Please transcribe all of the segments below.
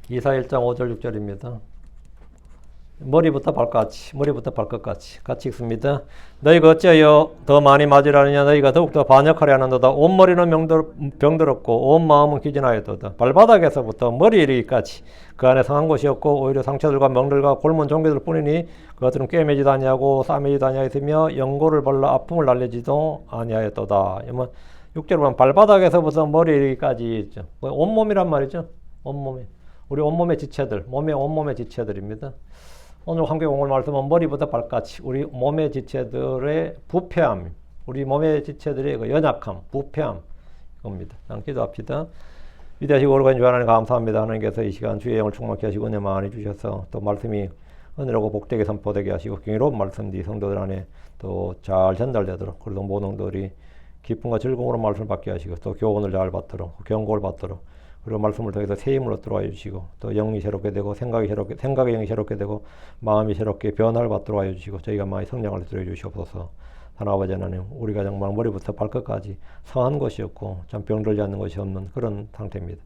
이사 1장 5절 6절입니다. 머리부터 발끝까지 같이 읽습니다. 너희가 어찌하여 더 많이 맞으려느냐. 너희가 더욱더 반역하려 하는도다. 온 머리는 병들었고 온 마음은 기진하였도다. 발바닥에서부터 머리 이르기까지 그 안에 상한 것이 없고 오히려 상처들과 멍들과 골문 종괴들 뿐이니 그것들은 꿰매지도 아니하고 싸매지도 아니하였으며 연고를 발라 아픔을 날리지도 아니하였도다. 6절에 보면 발바닥에서부터 머리 이르기까지 있죠. 온몸이란 말이죠. 온몸이. 우리 온몸의 지체들, 온몸의 지체들입니다. 오늘 환경공을 말씀은 머리부터 발까지 우리 몸의 지체들의 부패함, 우리 몸의 지체들의 그 연약함, 부패함 이겁니다. 기도합시다. 위대하시고 거룩하신 주 하나님 감사합니다. 하나님께서 이 시간 주의 영을 충만케 하시고 은혜 많이 주셔서 또 말씀이 은혜로고 복되게 선포되게 하시고 경이로운 말씀들이 성도들 안에 또 잘 전달되도록 그리고 모든 성도들이 기쁨과 즐거움으로 말씀을 받게 하시고 또 교훈을 잘 받도록 경고를 받도록 그리고 말씀을 통해서 새 힘을 얻도록 해주시고 또 영이 새롭게 되고 생각의 영이 새롭게 되고 마음이 새롭게 변화를 받도록 해주시고 저희가 많이 성장을 드려 주시옵소서. 하나님 아버지 하나님 우리가 정말 머리부터 발끝까지 성한 것이 없고 참 병들지 않는 것이 없는 그런 상태입니다.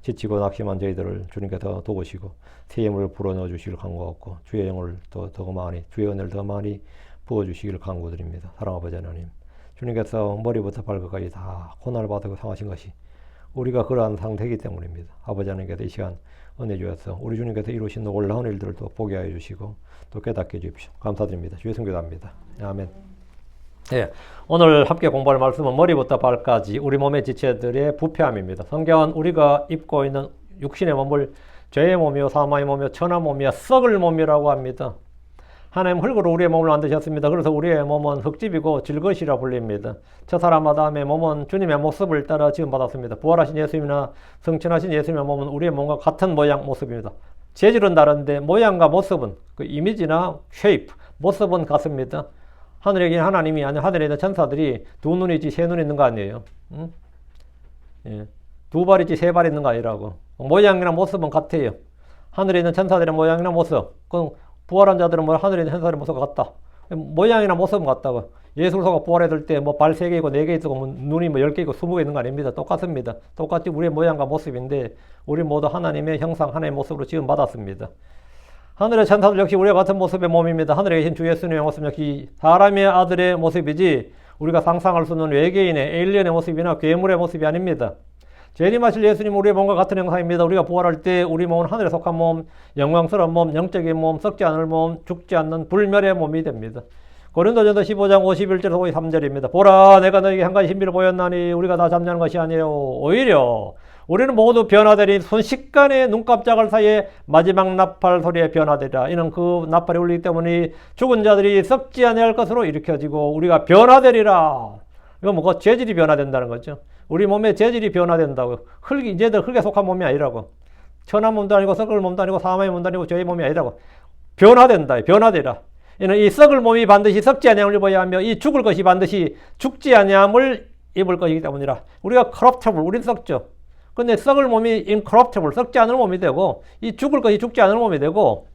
지치고 낙심한 저희들을 주님께서 도우시고 새 힘을 불어넣어 주시길 간구하고 주의 영을 더 많이 주의 은혜를 더 많이 부어주시기를 간구드립니다. 사랑하는 아버지 하나님 주님께서 머리부터 발끝까지 다 고난을 받고 상하신 것이 우리가 그러한 상태이기 때문입니다. 아버지 하나님께서 이 시간 은혜 주셔서 우리 주님께서 이루신 놀라운 일들을 또 보게 하여 주시고 또 깨닫게 해 주십시오. 감사드립니다. 주의 성교답니다. 아멘. 예, 오늘 함께 공부할 말씀은 머리부터 발까지 우리 몸의 지체들의 부패함입니다. 성경은 우리가 입고 있는 육신의 몸을 죄의 몸이요 사마의 몸이요 천한 몸이요 썩을 몸이라고 합니다. 하나님 흙으로 우리의 몸을 만드셨습니다. 그래서 우리의 몸은 흙집이고 질것이라 불립니다. 첫사람 아담의 몸은 주님의 모습을 따라 지음받았습니다. 부활하신 예수님이나 성천하신 예수님의 몸은 우리의 몸과 같은 모양 모습입니다. 재질은 다른데 모양과 모습은 그 이미지나 쉐이프 모습은 같습니다. 하늘에 있는 하나님이 아니라 하늘에 있는 천사들이 두 눈이지 세 눈 있는 거 아니에요. 응? 예. 두 발이지 세 발 있는 거 아니라고. 모양이나 모습은 같아요. 하늘에 있는 천사들의 모양이나 모습 그건 부활한 자들은 뭐 하늘에 있는 천사들의 모습과 같다. 모양이나 모습은 같다고. 예수 그리스도가 부활했을 때 뭐 발 3개 있고 4개 있고 뭐 눈이 뭐 10개 있고 20개 있는 거 아닙니다. 똑같습니다. 똑같이 우리의 모양과 모습인데 우리 모두 하나님의 형상 하나님의 모습으로 지금 받았습니다. 하늘의 천사들 역시 우리와 같은 모습의 몸입니다. 하늘에 계신 주 예수님의 모습 역시 사람의 아들의 모습이지 우리가 상상할 수 없는 외계인의 에일리언의 모습이나 괴물의 모습이 아닙니다. 재림하실 예수님 우리의 몸과 같은 형상입니다. 우리가 부활할 때 우리 몸은 하늘에 속한 몸, 영광스러운 몸, 영적인 몸, 썩지 않을 몸, 죽지 않는 불멸의 몸이 됩니다. 고린도전서 15장 51절에서 53절입니다. 보라 내가 너에게 한 가지 신비를 보였나니 우리가 다 잠자는 것이 아니요 오히려 우리는 모두 변화되리 순식간에 눈깜짝할 사이에 마지막 나팔 소리에 변화되리라. 이는 그 나팔이 울리기 때문에 죽은 자들이 썩지 아니할 것으로 일으켜지고 우리가 변화되리라. 이건 뭐가 재질이 변화된다는 거죠. 우리 몸의 재질이 변화된다고. 이제들 흙에 속한 몸이 아니라고. 천한 몸도 아니고 썩을 몸도 아니고 사마의 몸도 아니고 죄의 몸이 아니라고. 변화된다. 변화되라. 이는 이 썩을 몸이 반드시 썩지 아니함을 입어야 하며 이 죽을 것이 반드시 죽지 아니함을 입을 것이기 때문이라. 우리가 corruptible, 우린 썩죠. 근데 썩을 몸이 incorruptible, 썩지 않을 몸이 되고 이 죽을 것이 죽지 않을 몸이 되고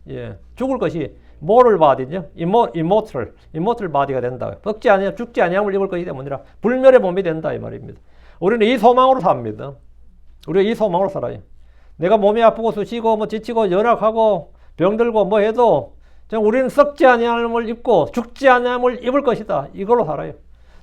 죽을 것이 mortal body죠. immortal body가 된다. 썩지 아니함, 죽지 아니함을 입을 것이기 때문이라. 불멸의 몸이 된다 이 말입니다. 우리는 이 소망으로 삽니다. 우리가 이 소망으로 살아요. 내가 몸이 아프고 쑤시고 뭐 지치고 연약하고 병들고 뭐 해도 우리는 썩지 아니함을 입고 죽지 아니함을 입을 것이다. 이걸로 살아요.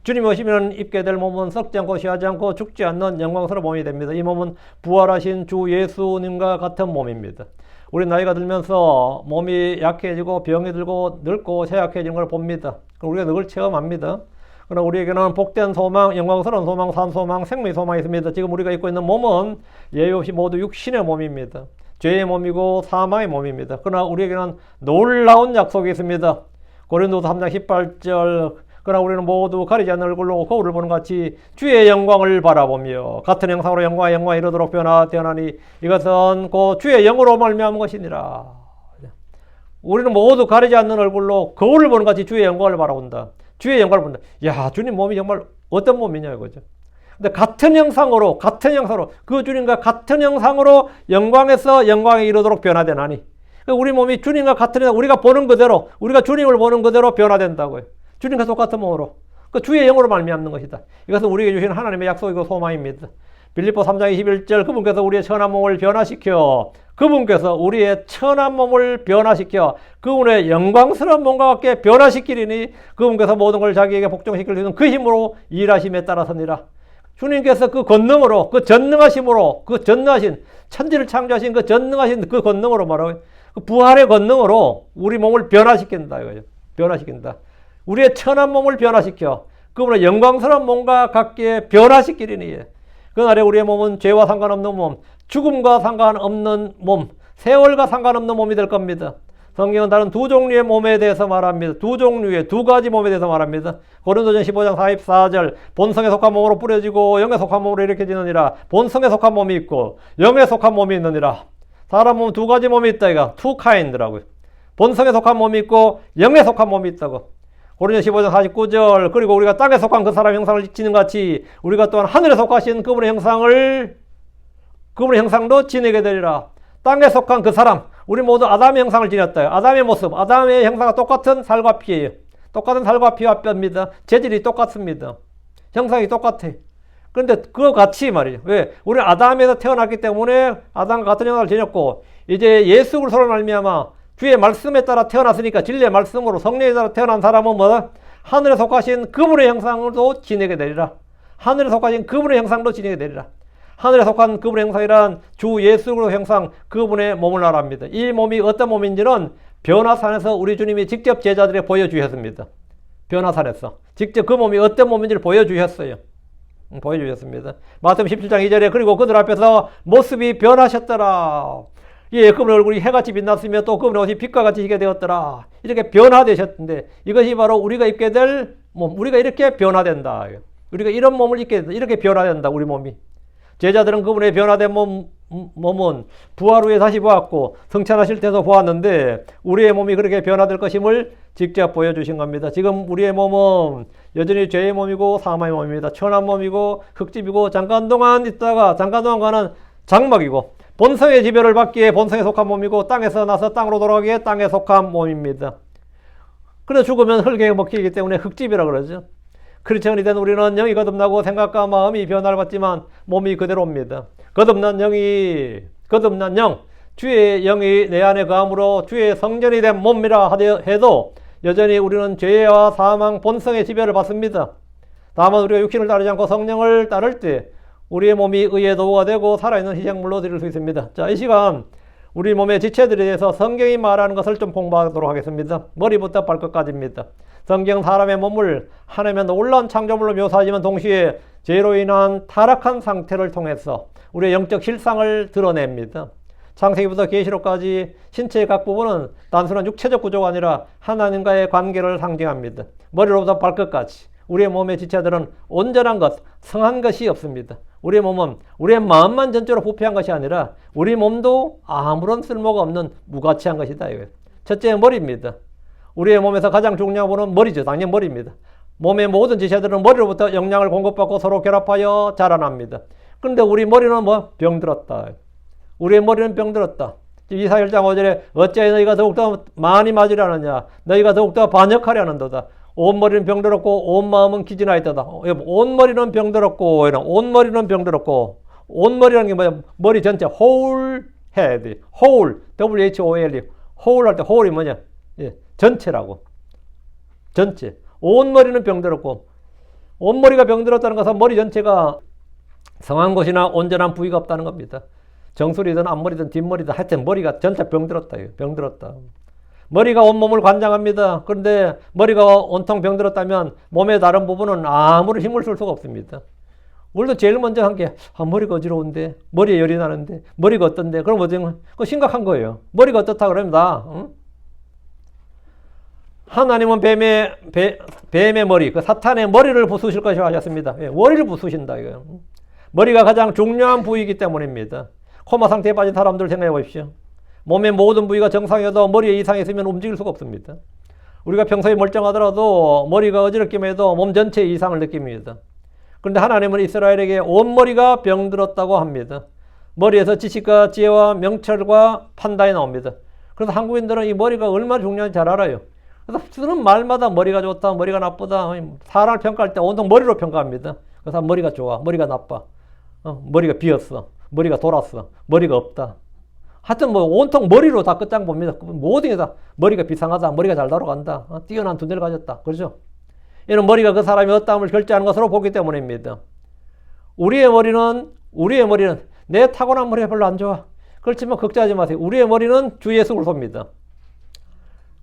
주님이 오시면 입게 될 몸은 썩지 않고 쉬하지 않고 죽지 않는 영광스러운 몸이 됩니다. 이 몸은 부활하신 주 예수님과 같은 몸입니다. 우리 나이가 들면서 몸이 약해지고 병이 들고 늙고 쇠약해지는 걸 봅니다. 우리가 그걸 체험합니다. 그러나 우리에게는 복된 소망, 영광스러운 소망, 산소망, 생명의 소망이 있습니다. 지금 우리가 입고 있는 몸은 예외 없이 모두 육신의 몸입니다. 죄의 몸이고 사망의 몸입니다. 그러나 우리에게는 놀라운 약속이 있습니다. 고린도서 3장 18절 그러나 우리는 모두 가리지 않는 얼굴로 거울을 보는 같이 주의 영광을 바라보며 같은 형상으로 영광에 이르도록 변화되나니 이것은 곧 주의 영으로 말미암은 것이니라. 우리는 모두 가리지 않는 얼굴로 거울을 보는 같이 주의 영광을 바라본다. 주의 영광을 본다. 야, 주님 몸이 정말 어떤 몸이냐 이거죠. 근데 같은 형상으로 그 주님과 같은 형상으로 영광에서 영광에 이르도록 변화되나니 우리 몸이 주님과 같은 형상, 우리가 보는 그대로 우리가 주님을 보는 그대로 변화된다고요. 주님과 똑같은 몸으로 그 주의 영으로 말미암는 것이다. 이것은 우리에게 주신 하나님의 약속이고 소망입니다. 빌립보 3장 21절 그분께서 우리의 천한 몸을 변화시켜 그분께서 우리의 천한 몸을 변화시켜 그분의 영광스러운 몸과 같게 변화시키리니 그분께서 모든 걸 자기에게 복종시킬 수 있는 그 힘으로 일하심에 따라서니라. 주님께서 그 권능으로, 그 전능하심으로, 그 전능하신 천지를 창조하신 그 전능하신 그 권능으로 말하고 그 부활의 권능으로 우리 몸을 변화시킨다 이거예요. 변화시킨다. 우리의 천한 몸을 변화시켜 그분의 영광스러운 몸과 같게 변화시키리니 그날에 우리의 몸은 죄와 상관없는 몸, 죽음과 상관없는 몸, 세월과 상관없는 몸이 될 겁니다. 성경은 다른 두 종류의 몸에 대해서 말합니다. 두 종류의 두 가지 몸에 대해서 말합니다. 고린도전 15장 44절 본성에 속한 몸으로 뿌려지고 영에 속한 몸으로 일으켜지느니라. 본성에 속한 몸이 있고 영에 속한 몸이 있느니라. 사람 몸은 두 가지 몸이 있다 이거. two kind라고요. 본성에 속한 몸이 있고 영에 속한 몸이 있다고. 고린도전 15장 49절 그리고 우리가 땅에 속한 그 사람 형상을 지는 같이 우리가 또한 하늘에 속하신 그분의 형상도 지니게 되리라. 땅에 속한 그 사람 우리 모두 아담의 형상을 지녔다. 아담의 모습, 아담의 형상과 똑같은 살과 피예요. 똑같은 살과 피와 뼈입니다. 재질이 똑같습니다. 형상이 똑같아. 그런데 그거 같이 말이죠. 왜? 우리는 아담에서 태어났기 때문에 아담과 같은 형상을 지녔고 이제 예수 그리스도로 말미암아 주의 말씀에 따라 태어났으니까 진리의 말씀으로 성령에 따라 태어난 사람은 뭐다? 하늘에 속하신 그분의 형상도 지니게 되리라. 하늘에 속하신 그분의 형상도 지니게 되리라. 하늘에 속한 그분의 형상이란 주 예수 그리스도의 형상 그분의 몸을 말합니다. 이 몸이 어떤 몸인지는 변화산에서 우리 주님이 직접 제자들에게 보여주셨습니다. 변화산에서 직접 그 몸이 어떤 몸인지를 보여주셨어요. 보여주셨습니다. 마태복음 17장 2절에 그리고 그들 앞에서 모습이 변하셨더라. 예, 그분의 얼굴이 해같이 빛났으며 또 그분의 옷이 빛과 같이 희게 되었더라. 이렇게 변화되셨는데 이것이 바로 우리가 입게 될 몸. 우리가 이렇게 변화된다. 우리가 이런 몸을 입게 된다. 이렇게 변화된다. 우리 몸이. 제자들은 그분의 변화된 몸은 부활 후에 다시 보았고 승천하실 때도 보았는데 우리의 몸이 그렇게 변화될 것임을 직접 보여주신 겁니다. 지금 우리의 몸은 여전히 죄의 몸이고 사망의 몸입니다. 천한 몸이고 흙집이고 잠깐 동안 가는 장막이고 본성의 지배를 받기에 본성에 속한 몸이고 땅에서 나서 땅으로 돌아가기에 땅에 속한 몸입니다. 그래서 죽으면 흙에 먹히기 때문에 흙집이라 그러죠. 크리스천이 된 우리는 영이 거듭나고 생각과 마음이 변화를 받지만 몸이 그대로입니다. 거듭난 영, 주의 영이 내 안에 거함으로 주의 성전이 된 몸이라 해도 여전히 우리는 죄와 사망, 본성의 지배를 받습니다. 다만 우리가 육신을 따르지 않고 성령을 따를 때 우리의 몸이 의의 도구가 되고 살아있는 희생물로 드릴 수 있습니다. 자, 이 시간 우리 몸의 지체들에 대해서 성경이 말하는 것을 좀 공부하도록 하겠습니다. 머리부터 발끝까지입니다. 성경 사람의 몸을 하나님의 놀라운 창조물로 묘사하지만 동시에 죄로 인한 타락한 상태를 통해서 우리의 영적 실상을 드러냅니다. 창세기부터 계시록까지 신체의 각 부분은 단순한 육체적 구조가 아니라 하나님과의 관계를 상징합니다. 머리로부터 발끝까지 우리의 몸의 지체들은 온전한 것, 성한 것이 없습니다. 우리의 몸은 우리의 마음만 전적으로 부패한 것이 아니라 우리 몸도 아무런 쓸모가 없는 무가치한 것이다. 이거예요. 첫째, 머리입니다. 우리의 몸에서 가장 중요한 부분은 머리죠. 당연히 머리입니다. 몸의 모든 지체들은 머리로부터 영양을 공급받고 서로 결합하여 자라납니다. 그런데 우리 머리는 병들었다. 우리의 머리는 병들었다. 이사야 1장 5절에 어찌하여 너희가 더욱더 많이 맞으려 하느냐. 너희가 더욱더 반역하려 하는도다. 온 머리는 병들었고 온 마음은 기진하였다. 온 머리는 병들었고 온 머리는 병들었고 온 머리라는 게 뭐야? 머리 전체 whole head, whole, W-H-O-L-E, whole 할 때 whole이 뭐냐? 예, 전체라고. 전체. 온 머리는 병들었고 온 머리가 병들었다는 것은 머리 전체가 성한 곳이나 온전한 부위가 없다는 겁니다. 정수리든 앞머리든 뒷머리든 하여튼 머리가 전체 병들었다. 병들었다. 머리가 온몸을 관장합니다. 그런데 머리가 온통 병들었다면 몸의 다른 부분은 아무런 힘을 쓸 수가 없습니다. 우리도 제일 먼저 한 게 머리가 어지러운데 머리에 열이 나는데 머리가 어떤데 그럼 그거 심각한 거예요. 머리가 어떻다 그러면 응? 하나님은 뱀의 머리, 그 사탄의 머리를 부수실 것이라고 하셨습니다. 예, 머리를 부수신다 이거예요. 머리가 가장 중요한 부위이기 때문입니다. 코마 상태에 빠진 사람들 생각해 보십시오. 몸의 모든 부위가 정상이어도 머리에 이상이 있으면 움직일 수가 없습니다. 우리가 평소에 멀쩡하더라도 머리가 어지럽기만 해도 몸 전체에 이상을 느낍니다. 그런데 하나님은 이스라엘에게 온머리가 병들었다고 합니다. 머리에서 지식과 지혜와 명철과 판단이 나옵니다. 그래서 한국인들은 이 머리가 얼마나 중요한지 잘 알아요. 그래서 쓰는 말마다 머리가 좋다, 머리가 나쁘다, 사람을 평가할 때 온통 머리로 평가합니다. 그래서 머리가 좋아, 머리가 나빠, 머리가 비었어, 머리가 돌았어, 머리가 없다. 하여튼 뭐 온통 머리로 다 끝장 봅니다. 모든 게 다 머리가 비상하다. 머리가 잘 돌아간다. 뛰어난 두뇌를 가졌다. 그렇죠? 이는 머리가 그 사람의 어떠함을 결정하는 것으로 보기 때문입니다. 우리의 머리는 내 타고난 머리가 별로 안 좋아. 그렇지만 걱정하지 마세요. 우리의 머리는 주 예수 그리스도입니다.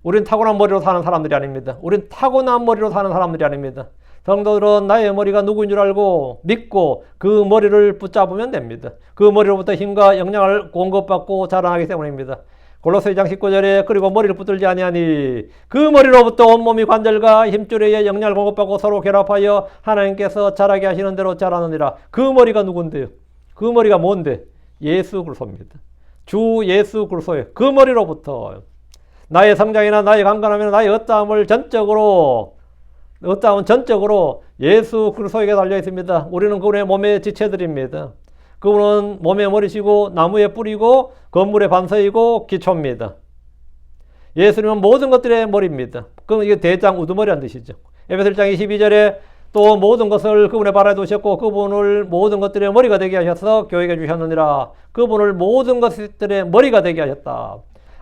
우린 타고난 머리로 사는 사람들이 아닙니다. 우린 타고난 머리로 사는 사람들이 아닙니다. 성도들은 나의 머리가 누구인 줄 알고 믿고 그 머리를 붙잡으면 됩니다. 그 머리로부터 힘과 영향을 공급받고 자라나기 때문입니다. 골로새 2장 19절에 그리고 머리를 붙들지 아니하니 그 머리로부터 온몸이 관절과 힘줄에 의해 영향을 공급받고 서로 결합하여 하나님께서 자라게 하시는 대로 자라느니라. 그 머리가 누군데요? 그 머리가 뭔데? 예수 그리스도입니다. 주 예수 그리스도예요. 그 머리로부터 나의 성장이나 나의 강건함이나 나의 어떠함은 전적으로 예수 그리스도에게 달려 있습니다. 우리는 그분의 몸의 지체들입니다. 그분은 몸의 머리시고 나무의 뿌리고 건물의 반석이고 기초입니다. 예수님은 모든 것들의 머리입니다. 그럼 이게 대장 우두머리란 뜻이죠. 에베소 1장 22절에 또 모든 것을 그분의 발에 두셨고 그분을 모든 것들의 머리가 되게 하셔서 교회에 주셨느니라. 그분을 모든 것들의 머리가 되게 하셨다.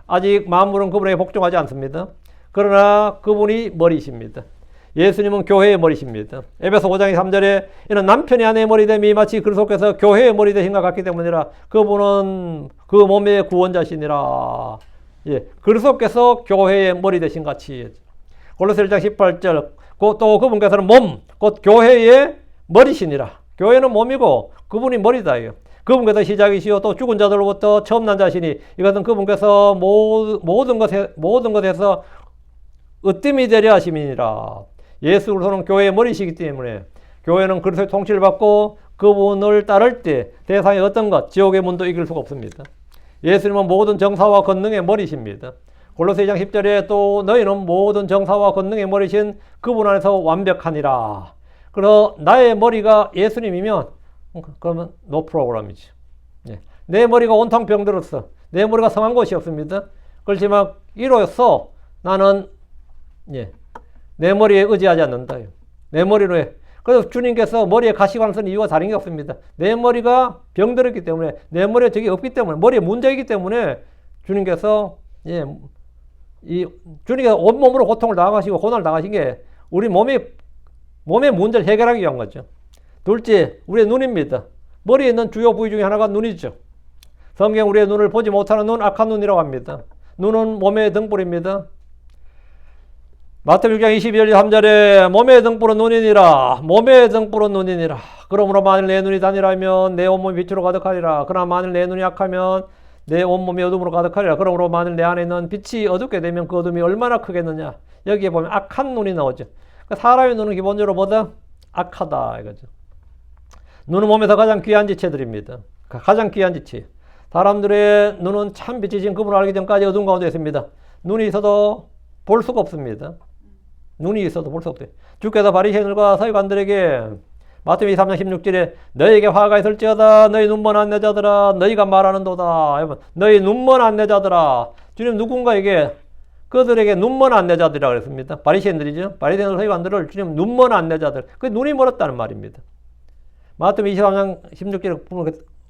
아직 만물은 그분에게 복종하지 않습니다. 그러나 그분이 머리십니다. 예수님은 교회의 머리십니다. 에베소 5장 3절에 이는 남편이 아내의 머리됨이 마치 그리스도께서 교회의 머리 되신 것 같기 때문이라. 그분은 그 몸의 구원자시니라. 예, 그리스도께서 교회의 머리 되신 같이. 골로새 1장 18절 또 그분께서는 몸, 곧 교회의 머리시니라. 교회는 몸이고 그분이 머리다. 그분께서 시작이시요 또 죽은 자들로부터 처음 난 자시니 이것은 그분께서 모든 것에서 으뜸이 되려 하심이니라. 예수 그리스도는 교회의 머리시기 때문에 교회는 그리스도의 통치를 받고 그분을 따를 때 세상의 어떤 것, 지옥의 문도 이길 수가 없습니다. 예수님은 모든 정사와 권능의 머리십니다. 골로새 2장 10절에 또 너희는 모든 정사와 권능의 머리신 그분 안에서 완벽하니라. 그래서 나의 머리가 예수님이면 그러면 no problem이죠. 예. 내 머리가 온통 병들었어. 내 머리가 성한 것이 없습니다. 그렇지만 이로써 나는 내 머리에 의지하지 않는다. 내 머리로 해. 그래서 주님께서 머리에 가시관 쓴 이유가 다른 게 없습니다. 내 머리가 병들었기 때문에 내 머리에 적이 없기 때문에 머리에 문제이기 때문에 주님께서 주님께서 온몸으로 고통을 당하시고 고난을 당하신 게 우리 몸의 문제를 해결하기 위한 거죠. 둘째, 우리의 눈입니다. 머리에 있는 주요 부위 중에 하나가 눈이죠. 성경 우리의 눈을 보지 못하는 눈, 악한 눈이라고 합니다. 눈은 몸의 등불입니다. 마태복음 6장 22절 3절에 몸의 등불은 눈이니라. 몸의 등불은 눈이니라. 그러므로 만일 내 눈이 단일하면 내 온몸이 빛으로 가득하리라. 그러나 만일 내 눈이 약하면 내 온몸이 어둠으로 가득하리라. 그러므로 만일 내 안에 있는 빛이 어둡게 되면 그 어둠이 얼마나 크겠느냐. 여기에 보면 악한 눈이 나오죠. 사람의 눈은 기본적으로 뭐다? 악하다 이거죠. 눈은 몸에서 가장 귀한 지체들입니다. 가장 귀한 지체. 사람들의 눈은 참 빛이신 그분을 알기 전까지 어둠 가운데 있습니다. 눈이 있어도 볼 수가 없습니다. 눈이 있어도 볼 수 없대요. 주께서 바리새인들과 서기관들에게 마태복음 23장 16절에 너희에게 화가 있을지어다 너희 눈먼 안내자들아 너희가 말하는도다. 너희 눈먼 안내자들아. 주님 누군가에게 그들에게 눈먼 안내자들이라고 그랬습니다. 바리새인들이죠. 바리새인들 서기관들을 주님 눈먼 안내자들. 그 눈이 멀었다는 말입니다. 마태복음 23장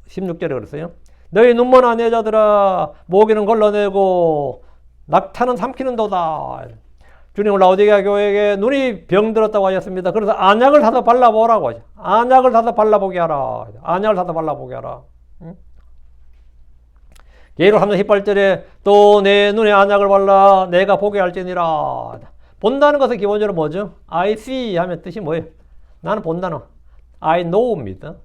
16절에 그랬어요. 너희 눈먼 안내자들아 모기는 걸러내고 낙타는 삼키는도다. 주님은 라오디게아 교회에게 눈이 병들었다고 하셨습니다. 그래서 안약을 사서 발라보라고 하죠. 안약을 사서 발라보게 하라. 안약을 사서 발라보게 하라. 예로 3장 18절에 또 내 눈에 안약을 발라 내가 보게 할지니라. 본다는 것은 기본적으로 뭐죠? I see 하면 뜻이 뭐예요? 나는 본다는 I know입니다.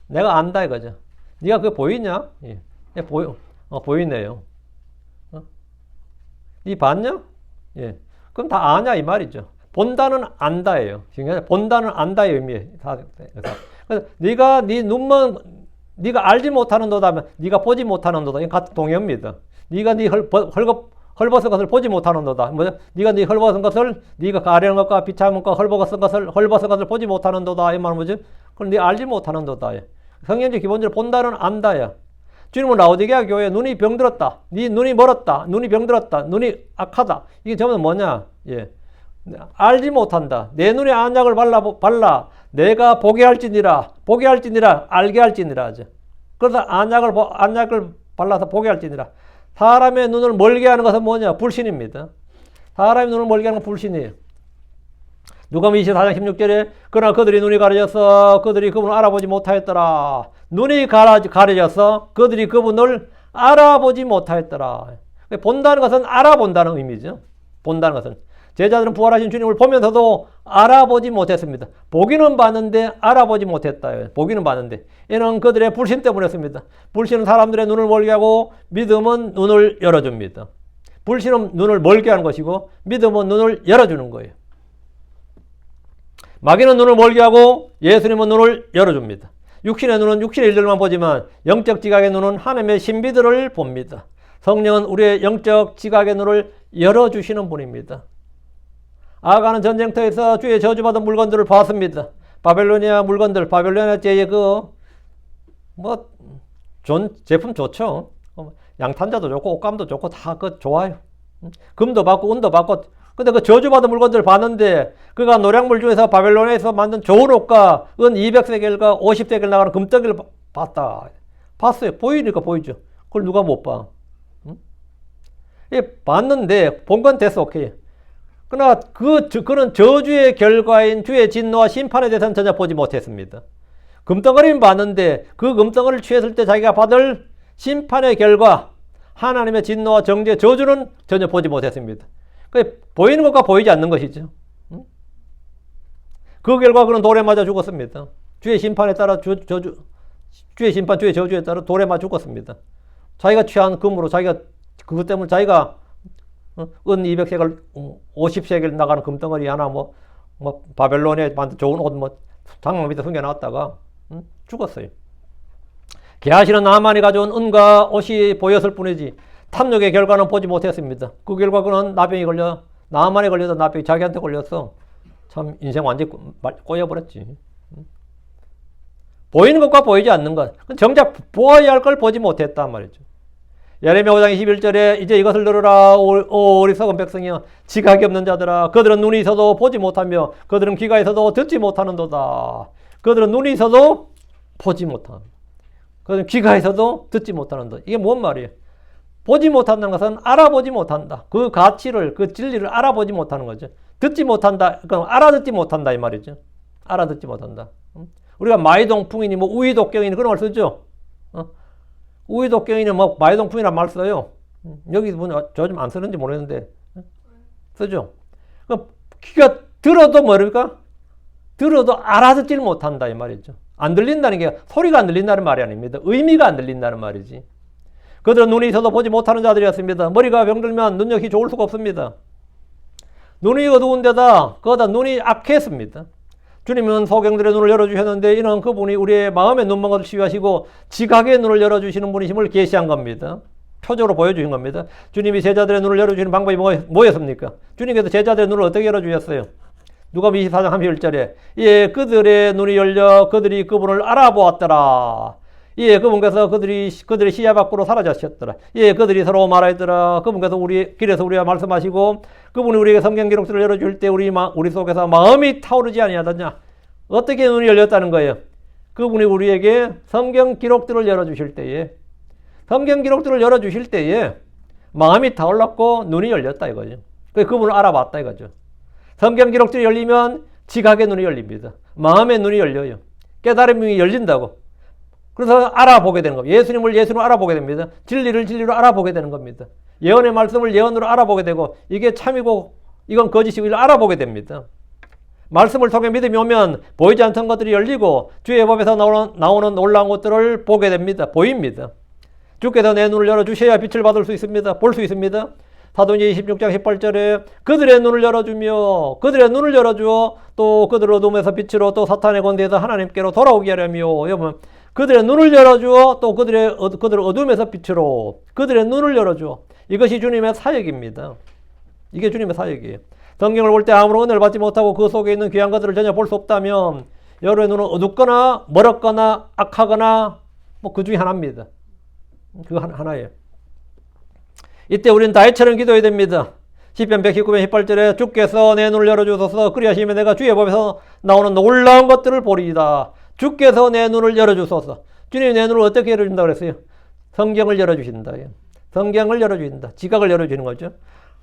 내가 안다 이거죠. 네가 그게 보이냐? 예. 보이네요. 네 봤냐? 예. 그럼 다 아냐 이 말이죠. 본다는 안다예요. 본다는 안다의 의미예요. 그래서 네가 네 눈만 네가 알지 못하는 도다면 네가 보지 못하는 도다. 이건 같은 동의어입니다. 네가 네 헐벗은 것을 보지 못하는 도다. 뭐죠? 네가 네 헐벗은 것을 네가 가려는 것과 비참한 것과 헐벗은 것을 보지 못하는 도다. 이 말은 뭐죠? 그럼 네 알지 못하는 도다. 성경적 기본적으로 본다는 안다야. 주님은 라오디게아 교회에 눈이 병들었다. 네 눈이 멀었다. 눈이 병들었다. 눈이 악하다. 이게 전부 뭐냐? 예. 알지 못한다. 내 눈에 안약을 발라 내가 보게 할지니라. 알게 할지니라 하죠. 그래서 안약을 발라서 보게 할지니라. 사람의 눈을 멀게 하는 것은 뭐냐? 불신입니다. 사람의 눈을 멀게 하는 건 불신이에요. 누가복음 24장 16절에 그러나 그들이 눈이 가려져서 그들이 그분을 알아보지 못하였더라. 눈이 가려져서 그들이 그분을 알아보지 못하였더라. 본다는 것은 알아본다는 의미죠. 본다는 것은. 제자들은 부활하신 주님을 보면서도 알아보지 못했습니다. 보기는 봤는데 알아보지 못했다. 보기는 봤는데. 이는 그들의 불신 때문이었습니다. 불신은 사람들의 눈을 멀게 하고 믿음은 눈을 열어줍니다. 불신은 눈을 멀게 하는 것이고 믿음은 눈을 열어주는 거예요. 마귀는 눈을 멀게 하고 예수님은 눈을 열어줍니다. 육신의 눈은 육신의 일들만 보지만 영적 지각의 눈은 하나님의 신비들을 봅니다. 성령은 우리의 영적 지각의 눈을 열어주시는 분입니다. 아가는 전쟁터에서 주의 저주받은 물건들을 봤습니다. 바벨로니아 물건들, 바벨로니아 제의 제품 좋죠. 양탄자도 좋고 옷감도 좋고 다 좋아요. 금도 받고 은도 받고. 근데 그 저주받은 물건들을 봤는데 그가 노략물 중에서 바벨로니아에서 만든 좋은 옷과 은 200세겔과 50세겔 나가는 금덩이를 봤다. 봤어요. 보이니까 보이죠. 그걸 누가 못 봐? 봤는데 본 건 됐어. 오케이. 그러나 그는 저주의 결과인 주의 진노와 심판에 대해서는 전혀 보지 못했습니다. 금덩어리는 봤는데 그 금덩어리를 취했을 때 자기가 받을 심판의 결과, 하나님의 진노와 정죄, 저주는 전혀 보지 못했습니다. 보이는 것과 보이지 않는 것이죠. 그 결과 그는 돌에 맞아 죽었습니다. 주의 심판에 따라 주의 심판, 주의 저주에 따라 돌에 맞아 죽었습니다. 자기가 취한 금으로 그것 때문에 자기가 은 200세겔, 50세겔 나가는 금덩어리 하나 바벨론에 만든 좋은 옷 장막 밑에 숨겨놨다가 죽었어요. 게하시는 나만이 가져온 은과 옷이 보였을 뿐이지 탐욕의 결과는 보지 못했습니다. 그 결과 그는 나만에 걸려서 나병이 자기한테 걸렸어. 참 인생 완전히 꼬여버렸지. 보이는 것과 보이지 않는 것. 정작 보아야 할 걸 보지 못했단 말이죠. 예레미야 5장 21절에 이제 이것을 들으라 오 어리석은 백성이여 지각이 없는 자들아 그들은 눈이 있어도 보지 못하며 그들은 귀가 있어도 듣지 못하는도다. 그들은 눈이 있어도 보지 못하는, 그들은 귀가 있어도 듣지 못하는다. 이게 뭔 말이에요? 보지 못한다는 것은 알아보지 못한다. 그 가치를, 그 진리를 알아보지 못하는 거죠. 듣지 못한다. 그러니까 알아듣지 못한다 이 말이죠. 알아듣지 못한다. 우리가 마이동풍이니 우이독경이니 그런 걸 쓰죠. 우이독경이는 마이동풍이란 말 써요. 여기 저 좀 안 쓰는지 모르겠는데 쓰죠. 귀가 들어도 뭐랄까? 들어도 알아듣지를 못한다 이 말이죠. 안 들린다는 게 소리가 안 들린다는 말이 아닙니다. 의미가 안 들린다는 말이지. 그들은 눈이 있어도 보지 못하는 자들이었습니다. 머리가 병들면 능력이 좋을 수가 없습니다. 눈이 어두운 데다 거기다 눈이 악했습니다. 주님은 소경들의 눈을 열어주셨는데 이는 그분이 우리의 마음의 눈먼 치유하시고 지각의 눈을 열어주시는 분이심을 계시한 겁니다. 표적으로 보여주신 겁니다. 주님이 제자들의 눈을 열어주시는 방법이 뭐였습니까? 주님께서 제자들의 눈을 어떻게 열어주셨어요? 누가복음 24장 31절에 예, 그들의 눈이 열려 그들이 그분을 알아보았더라. 예, 그분께서 그들의 시야 밖으로 사라졌더라. 예, 그들이 서로 말하였더라. 그분께서 길에서 우리와 말씀하시고 그분이 우리에게 성경 기록들을 열어줄 때 우리 속에서 마음이 타오르지 아니하더냐. 어떻게 눈이 열렸다는 거예요? 그분이 우리에게 성경 기록들을 열어주실 때에 마음이 타올랐고 눈이 열렸다 이거죠. 그분을 알아봤다 이거죠. 성경 기록들이 열리면 지각의 눈이 열립니다. 마음의 눈이 열려요. 깨달음이 열린다고. 그래서 알아보게 되는 겁니다. 예수님을 예수로 알아보게 됩니다. 진리를 진리로 알아보게 되는 겁니다. 예언의 말씀을 예언으로 알아보게 되고 이게 참이고 이건 거짓이고 이걸 알아보게 됩니다. 말씀을 통해 믿음이 오면 보이지 않던 것들이 열리고 주의 법에서 나오는 놀라운 것들을 보게 됩니다. 보입니다. 주께서 내 눈을 열어주셔야 빛을 받을 수 있습니다. 볼 수 있습니다. 사도행전 26장 18절에 그들의 눈을 열어주며 그들의 눈을 열어주어 또 그들을 어둠에서 빛으로 또 사탄의 권세에서 하나님께로 돌아오게 하려며 여러분 그들의 눈을 열어주어 또 그들을 어둠에서 빛으로 그들의 눈을 열어주어 이것이 주님의 사역입니다. 이게 주님의 사역이에요. 성경을 볼 때 아무런 은혜를 받지 못하고 그 속에 있는 귀한 것들을 전혀 볼 수 없다면 여러분의 눈은 어둡거나 멀었거나 악하거나 그 중에 하나입니다. 그 하나예요. 이때 우리는 다윗처럼 기도해야 됩니다. 시편 119편 18절에 주께서 내 눈을 열어주소서 그리하시면 내가 주의 법에서 나오는 놀라운 것들을 보리이다. 주께서 내 눈을 열어주소서. 주님이 내 눈을 어떻게 열어준다고 그랬어요? 성경을 열어주신다. 성경을 열어주신다. 지각을 열어주는 거죠.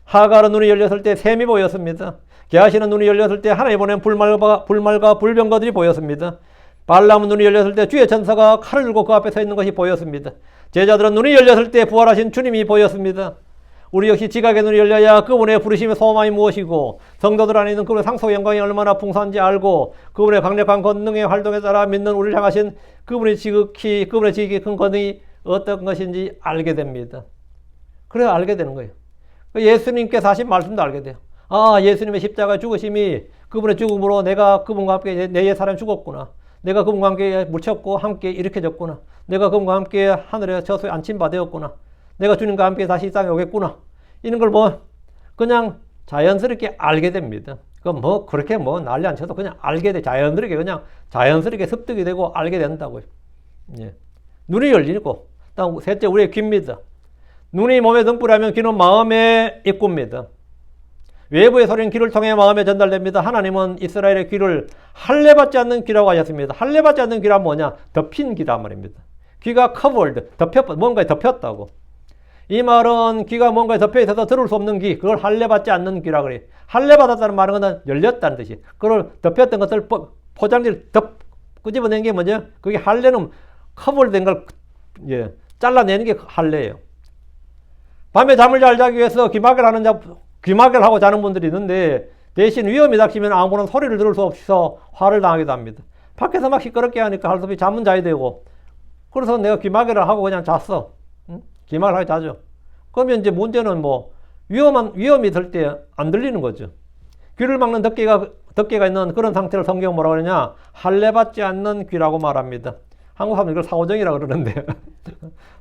하갈은 눈이 열렸을 때 샘이 보였습니다. 게하시는 눈이 열렸을 때 하나님 보낸 불말과 불병거들이 보였습니다. 발람은 눈이 열렸을 때 주의 천사가 칼을 들고 그 앞에 서 있는 것이 보였습니다. 제자들은 눈이 열렸을 때 부활하신 주님이 보였습니다. 우리 역시 지각의 눈이 열려야 그분의 부르심의 소망이 무엇이고 성도들 안에 있는 그분의 상속 영광이 얼마나 풍성한지 알고 그분의 강력한 권능의 활동에 따라 믿는 우리를 향하신 그분의 지극히 큰 권능이 어떤 것인지 알게 됩니다. 그래야 알게 되는 거예요. 예수님께서 하신 말씀도 알게 돼요. 아, 예수님의 십자가 죽으심이 그분의 죽음으로 내가 그분과 함께 내 옛사람이 죽었구나. 내가 그분과 함께 묻혔고 함께 일으켜졌구나. 내가 그분과 함께 하늘의 저수에 안침바 되었구나. 내가 주님과 함께 다시 이 땅에 오겠구나. 이런 걸 그냥 자연스럽게 알게 됩니다. 그렇게 난리 안 쳐도 그냥 알게 돼. 자연스럽게 습득이 되고 알게 된다고요. 예. 눈이 열리고, 다음 셋째, 우리의 귀입니다. 눈이 몸의 등불이라면 귀는 마음의 입구입니다. 외부의 소리는 귀를 통해 마음에 전달됩니다. 하나님은 이스라엘의 귀를 할례받지 않는 귀라고 하셨습니다. 할례받지 않는 귀란 뭐냐? 덮인 귀란 말입니다. 귀가 covered, 뭔가에 덮였다고. 이 말은 귀가 뭔가에 덮여 있어서 들을 수 없는 귀, 그걸 할례받지 않는 귀라 그래요. 할례받았다는 말은 열렸다는 뜻이. 그걸 덮였던 것을 포장지를 끄집어낸 게 뭐죠? 그게 할례는 covered 된 걸 잘라내는 게 할례예요. 밤에 잠을 잘 자기 위해서 귀마개를 하고 자는 분들이 있는데 대신 위험이 닥치면 아무런 소리를 들을 수 없어서 화를 당하기도 합니다. 밖에서 막 시끄럽게 하니까 할 수 없이 잠은 자야 되고 그래서 내가 귀마개를 하고 그냥 잤어. 귀마개를 하고 자죠. 그러면 이제 문제는 위험이 들 때 안 들리는 거죠. 귀를 막는 덮개가 있는 그런 상태를 성경 뭐라고 그러냐? 할례받지 않는 귀라고 말합니다. 한국 사람들 이걸 사오정이라고 그러는데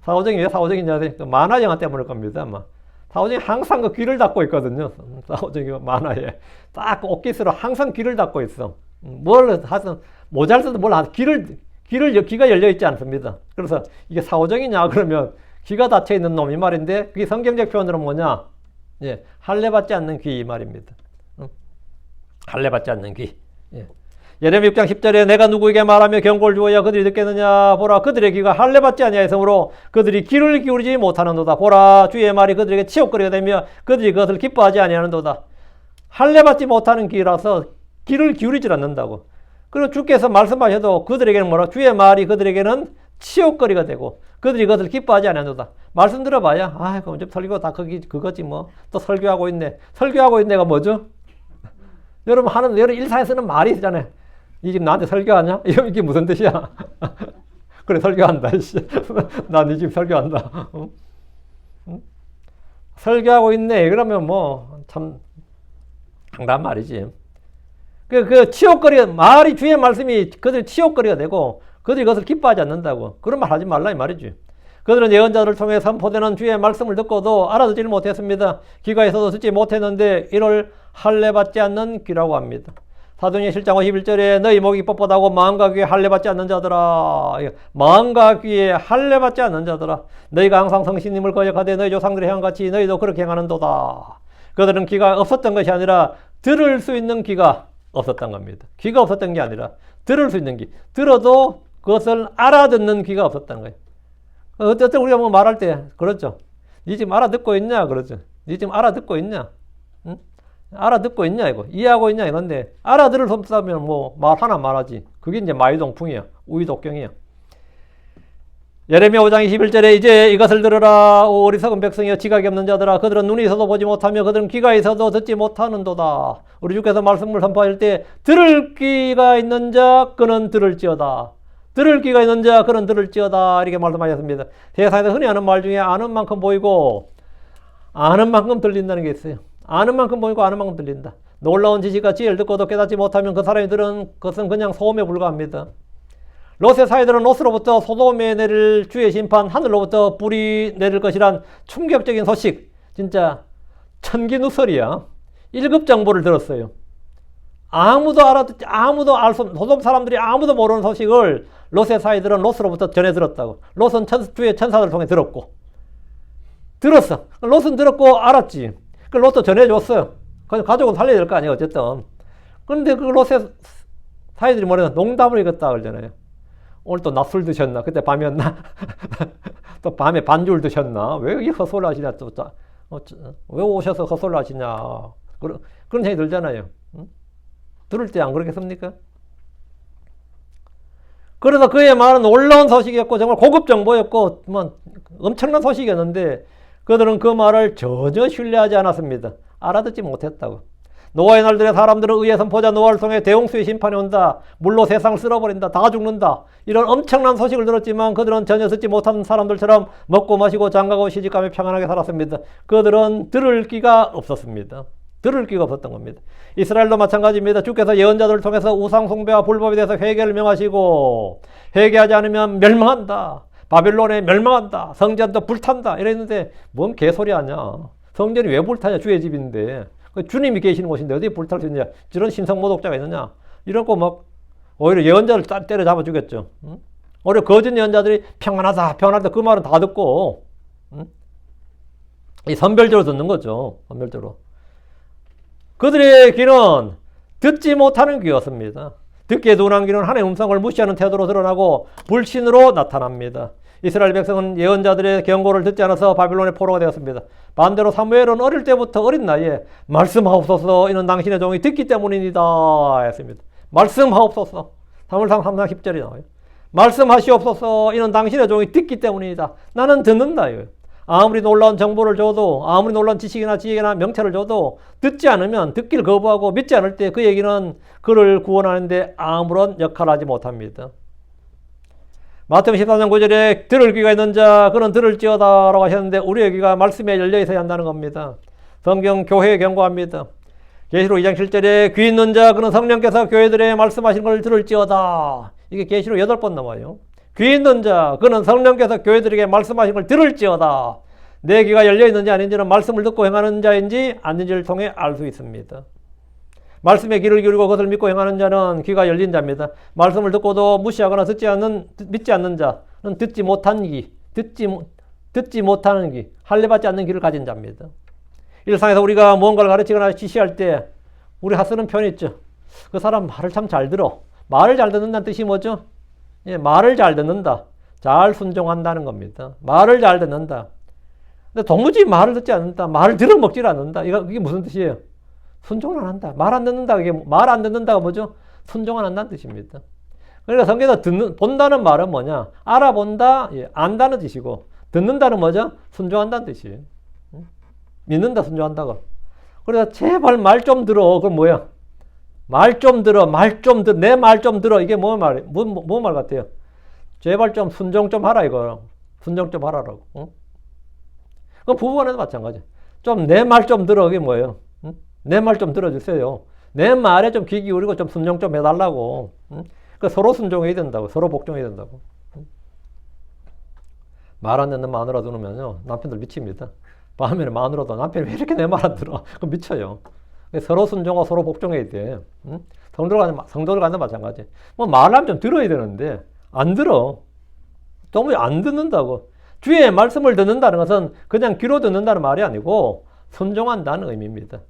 사오정이 왜 사오정이냐? 만화 영화 때문일 겁니다. 아마. 사오정이 항상 그 귀를 닫고 있거든요. 사오정이 만화에 딱 옷깃으로 항상 귀를 닫고 있어. 뭘 하든 모자를 쓰든 뭘 하든 귀가 열려 있지 않습니다. 그래서 이게 사오정이냐 그러면 귀가 닫혀 있는 놈 이 말인데 그게 성경적 표현으로 뭐냐? 예, 할례받지 않는 귀 이 말입니다. 할례받지 않는 귀. 예. 예레미야 6장 10절에 내가 누구에게 말하며 경고를 주어야 그들이 듣겠느냐 보라 그들의 귀가 할례받지 아니하였으므로 그들이 귀를 기울이지 못하는도다. 보라 주의 말이 그들에게 치욕거리가 되며 그들이 그것을 기뻐하지 아니하는도다. 할례받지 못하는 귀라서 귀를 기울이지 않는다고. 그리고 주께서 말씀하셔도 그들에게는 뭐라? 주의 말이 그들에게는 치욕거리가 되고 그들이 그것을 기뻐하지 않는도다. 말씀 들어봐야 그럼 좀 설교 다 그거지 뭐. 또 설교하고 있네. 설교하고 있네가 뭐죠? 여러분 일상에 쓰는 말이 있잖아요. 이 집 나한테 설교하냐? 이게 무슨 뜻이야? 그래 설교한다. 나 네 집 설교한다. 설교하고 있네. 그러면 참 당단 말이지. 그 치욕거리가 주의 말씀이 그들이 치욕거리가 되고 그들이 그것을 기뻐하지 않는다고. 그런 말 하지 말라 이 말이지. 그들은 예언자들을 통해 선포되는 주의 말씀을 듣고도 알아듣지를 못했습니다. 귀가 있어도 듣지 못했는데 이를 할례받지 않는 귀라고 합니다. 사도행전 7장 51절에 너희 목이 뻣뻣하고 마음과 귀에 할례받지 않는 자들아. 마음과 귀에 할례받지 않는 자들아. 너희가 항상 성신님을 거역하되 너희 조상들의 행함같이 너희도 그렇게 행하는도다. 그들은 귀가 없었던 것이 아니라 들을 수 있는 귀가 없었던 겁니다. 귀가 없었던 게 아니라 들을 수 있는 귀. 들어도 그것을 알아듣는 귀가 없었던 거예요. 어쨌든 우리가 말할 때 그렇죠. 니 지금 알아듣고 있냐? 그렇죠. 니 지금 알아듣고 있냐? 응? 알아듣고 있냐 이거. 이해하고 있냐 이건데 알아들을 수 없다면 말 하나 말하지. 그게 이제 마이동풍이야. 우유독경이야. 예레미야 5장 21절에 이제 이것을 들으라 오 어리석은 백성이여 지각이 없는 자들아 그들은 눈이 있어도 보지 못하며 그들은 귀가 있어도 듣지 못하는도다. 우리 주께서 말씀을 선포할 때 들을 귀가 있는 자 그는 들을지어다. 들을 귀가 있는 자 그는 들을지어다 이렇게 말씀하셨습니다. 세상에서 흔히 하는 말 중에 아는 만큼 보이고 아는 만큼 들린다는 게 있어요. 아는 만큼 보이고 아는 만큼 들린다. 놀라운 지식과 지혜를 듣고도 깨닫지 못하면 그 사람이 들은 것은 그냥 소음에 불과합니다. 롯의 사이들은 롯으로부터 소돔에 내릴 주의 심판, 하늘로부터 불이 내릴 것이란 충격적인 소식, 진짜 천기누설이야. 1급 정보를 들었어요. 아무도 소돔 사람들이 아무도 모르는 소식을 롯의 사이들은 롯으로부터 전해 들었다고. 롯은 주의 천사들을 통해 들었고. 들었어. 롯은 들었고 알았지. 그 롯도 전해줬어요. 가족은 살려야 될 거 아니에요, 어쨌든. 그런데 그 롯의 사이들이 농담을 읽었다 그러잖아요. 오늘 또 낮술 드셨나? 그때 밤이었나? 또 밤에 반줄 드셨나? 왜 이 헛소리 하시냐? 또, 왜 오셔서 헛소리 하시냐? 그런 생각이 들잖아요. 응? 들을 때 안 그렇겠습니까? 그래서 그의 말은 놀라운 소식이었고 정말 고급 정보였고 뭐 엄청난 소식이었는데 그들은 그 말을 전혀 신뢰하지 않았습니다. 알아듣지 못했다고. 노아의 날들에 사람들은 의에 선포자 노아를 통해 대홍수의 심판이 온다. 물로 세상을 쓸어버린다. 다 죽는다. 이런 엄청난 소식을 들었지만 그들은 전혀 듣지 못한 사람들처럼 먹고 마시고 장가고 시집가며 평안하게 살았습니다. 그들은 들을 기가 없었습니다. 들을 기가 없었던 겁니다. 이스라엘도 마찬가지입니다. 주께서 예언자들을 통해서 우상 숭배와 불법에 대해서 회개를 명하시고 회개하지 않으면 멸망한다. 바빌론에 멸망한다. 성전도 불탄다. 이랬는데 뭔 개소리 하냐. 성전이 왜 불타냐. 주의 집인데. 주님이 계시는 곳인데 어디 불탈 수 있느냐. 저런 신성모독자가 있느냐. 이런 거 막 오히려 예언자를 때려잡아 주겠죠. 응? 오히려 거짓 예언자들이 평안하다. 평안하다. 그 말은 다 듣고 응? 이 선별적으로 듣는 거죠. 선별적으로. 그들의 귀는 듣지 못하는 귀였습니다. 듣기에 둔한 귀는 하나님의 음성을 무시하는 태도로 드러나고 불신으로 나타납니다. 이스라엘 백성은 예언자들의 경고를 듣지 않아서 바빌론의 포로가 되었습니다. 반대로 사무엘은 어릴 때부터 어린 나이에 말씀하옵소서 이는 당신의 종이 듣기 때문입니다 했습니다. 말씀하옵소서. 사무엘상 3장 10절이 나와요. 말씀하시옵소서 이는 당신의 종이 듣기 때문입니다. 나는 듣는다 이거예요. 아무리 놀라운 정보를 줘도 아무리 놀라운 지식이나 지혜나 명체를 줘도 듣지 않으면 듣기를 거부하고 믿지 않을 때 그 얘기는 그를 구원하는데 아무런 역할을 하지 못합니다. 마태복음 14장 9절에 들을 귀가 있는 자 그는 들을지어다 라고 하셨는데 우리의 귀가 말씀에 열려 있어야 한다는 겁니다. 성경 교회에 경고합니다. 계시록 2장 7절에 귀 있는 자 그는 성령께서 교회들에 말씀하신 걸 들을지어다. 이게 계시록 8번 나와요. 귀 있는 자 그는 성령께서 교회들에게 말씀하신 걸 들을지어다. 내 귀가 열려있는지 아닌지는 말씀을 듣고 행하는 자인지 아닌지를 통해 알 수 있습니다. 말씀에 귀를 기울이고 그것을 믿고 행하는 자는 귀가 열린 자입니다. 말씀을 듣고도 무시하거나 믿지 않는 자는 듣지 못한 귀, 듣지 못하는 귀, 할례받지 않는 귀를 가진 자입니다. 일상에서 우리가 무언가를 가르치거나 지시할 때 우리가 쓰는 표현이 있죠. 그 사람 말을 참 잘 들어. 말을 잘 듣는다는 뜻이 뭐죠? 예, 말을 잘 듣는다. 잘 순종한다는 겁니다. 말을 잘 듣는다. 근데 도무지 말을 듣지 않는다. 말을 들어먹질 않는다. 이게 무슨 뜻이에요? 순종을 안 한다. 말 안 듣는다. 이게 말 안 듣는다가 뭐죠? 순종 안 한다는 뜻입니다. 그러니까 성경에서 본다는 말은 뭐냐? 알아본다, 예, 안다는 뜻이고, 듣는다는 뭐죠? 순종한다는 뜻이에요. 믿는다, 순종한다고. 그래서 제발 말 좀 들어. 그건 뭐야? 말 좀 들어, 내 말 좀 들어. 이게 뭐 말 같아요? 제발 좀 순종 좀 하라, 이거. 순종 좀 하라라고. 응? 그 부부간에도 마찬가지. 좀 내 말 좀 들어. 이게 뭐예요? 응? 내 말 좀 들어주세요. 내 말에 좀 귀 기울이고 좀 순종 좀 해달라고. 응? 그 서로 순종해야 된다고. 서로 복종해야 된다고. 응? 말 안 듣는 마누라 두면요 남편들 미칩니다. 밤에는 마누라도 남편이 왜 이렇게 내 말 안 들어? 그럼 미쳐요. 서로 순종하고 서로 복종해야 돼. 응? 성도들 간도 마찬가지. 뭐 말하면 좀 들어야 되는데 안 들어. 도무지 안 듣는다고. 주의 말씀을 듣는다는 것은 그냥 귀로 듣는다는 말이 아니고 순종한다는 의미입니다.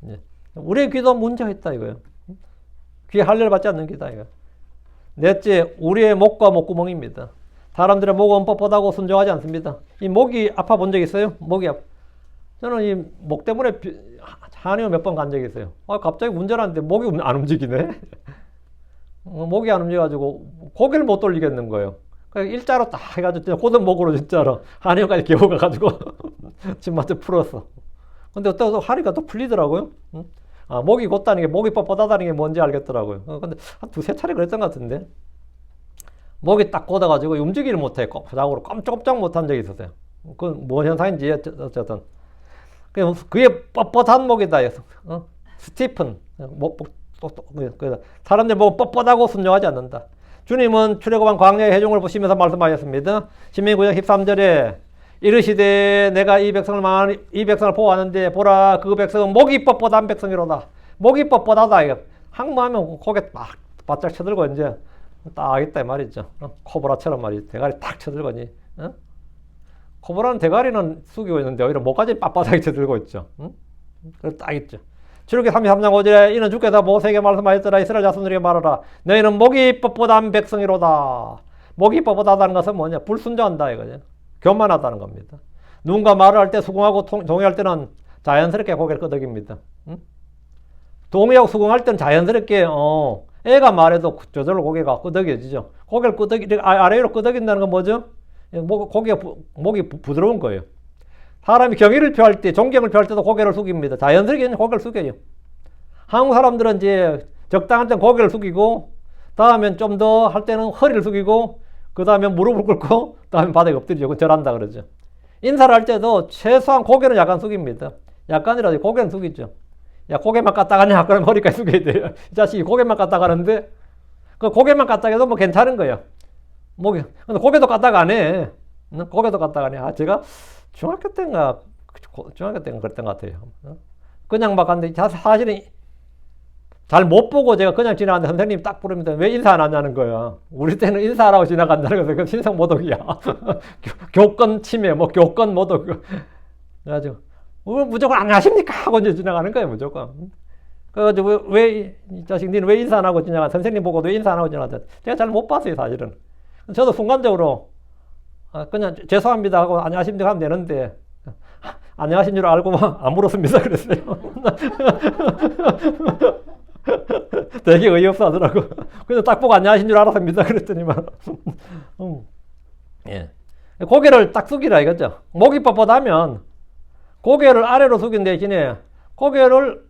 예. 우리의 귀도 문제가 있다 이거예요. 귀에 할례를 받지 않는 귀다 이거. 넷째, 우리의 목과 목구멍입니다. 사람들의 목은 뻣뻣하고 순종하지 않습니다. 이 목이 아파 본 적 있어요? 목이 아파. 저는 이 목 때문에 한의원 몇 번 간 적이 있어요. 갑자기 운전하는데 목이 안 움직이네. 목이 안 움직여가지고 고개를 못 돌리겠는 거예요. 그러니까 일자로 딱 해가지고 고든 목으로 진짜로 한의원까지 기어가가지고 집마저 풀었어. 근데 어떠서 하니까 또 풀리더라고요. 목이 곧다는 게, 목이 뻣뻣하다는 게 뭔지 알겠더라고요. 근데 한 두세 차례 그랬던 것 같은데. 목이 딱 곧아가지고 움직이를 못해. 자고로 꼼짝꼼짝 못한 적이 있었어요. 그건 뭔 현상인지 어쨌든. 그게 뻣뻣한 목이다. 스티픈. 사람들 목은 뻣뻣하고 순종하지 않는다. 주님은 출애굽한 광야의 회중을 보시면서 말씀하셨습니다. 신명기 9장 13절에 이르시되 내가 이 백성을 보았는데 보라 그 백성은 목이 뻣뻣한 백성이로다. 목이 뻣뻣하다. 항마하면 고개 딱 바짝 쳐들고 이제 딱 있다 이 말이죠. 코브라처럼 말이지. 대가리 딱 쳐들고 니. 코브라는 대가리는 숙이고 있는데 오히려 목까지 빳빳하게 쳐들고 있죠. 그래 딱 있죠. 출애굽기 33장 5절에 이는 주께서 모세에게 말씀하였더라. 이스라엘 자손들에게 말하라. 너희는 목이 뻣뻣한 백성이로다. 목이 뻣뻣하다는 것은 뭐냐? 불순종한다 이거죠. 교만하다는 겁니다. 누군가 말을 할 때 수긍하고 동의할 때는 자연스럽게 고개를 끄덕입니다. 동의하고 수긍할 때는 자연스럽게 애가 말해도 저절로 고개가 끄덕여지죠. 고개를 아래로 끄덕인다는 건 뭐죠? 목이 부드러운 거예요. 사람이 경의를 표할 때, 존경을 표할 때도 고개를 숙입니다. 자연스럽게 고개를 숙여요. 한국 사람들은 이제 적당한 때는 고개를 숙이고, 다음엔 좀 더 할 때는 허리를 숙이고, 그 다음에 무릎을 꿇고, 다음에 바닥에 엎드리죠. 절한다 그러죠. 인사를 할 때도 최소한 고개는 약간 숙입니다. 약간이라도 고개는 숙이죠. 야, 고개만 까딱하냐? 그러면 허리까지 숙여야 돼요. 이 자식이 고개만 까딱하는데, 그 고개만 까딱해도 뭐 괜찮은 거예요. 근데 고개도 까딱 안 해. 고개도 까딱 안 해. 아, 제가 중학교 때인가 그랬던 것 같아요. 그냥 막 갔는데, 사실은 잘 못 보고 제가 그냥 지나갔는데 선생님이 딱 부릅니다. 왜 인사 안 하냐는 거야. 우리 때는 인사하라고 지나간다는 것은 그 신성 모독이야. 교권 침해, 교권 모독. 그래가지고, 무조건 안녕하십니까? 하고 이제 지나가는 거예요, 무조건. 그래가지고, 이 자식, 니는 왜 인사 안 하고 지나가? 선생님 보고도 왜 인사 안 하고 지나갔다? 제가 잘 못 봤어요, 사실은. 저도 순간적으로, 그냥 죄송합니다 하고 안녕하십니까 하면 되는데, 안녕하신 줄 알고 안 물었습니다. 그랬어요. 되게 어이없어 하더라고. 그래서 딱 보고 안녕하신 줄 알았습니다. 그랬더니만. 예. 고개를 딱 숙이라 이거죠. 목이 뻣뻣하면 고개를 아래로 숙인 대신에 고개를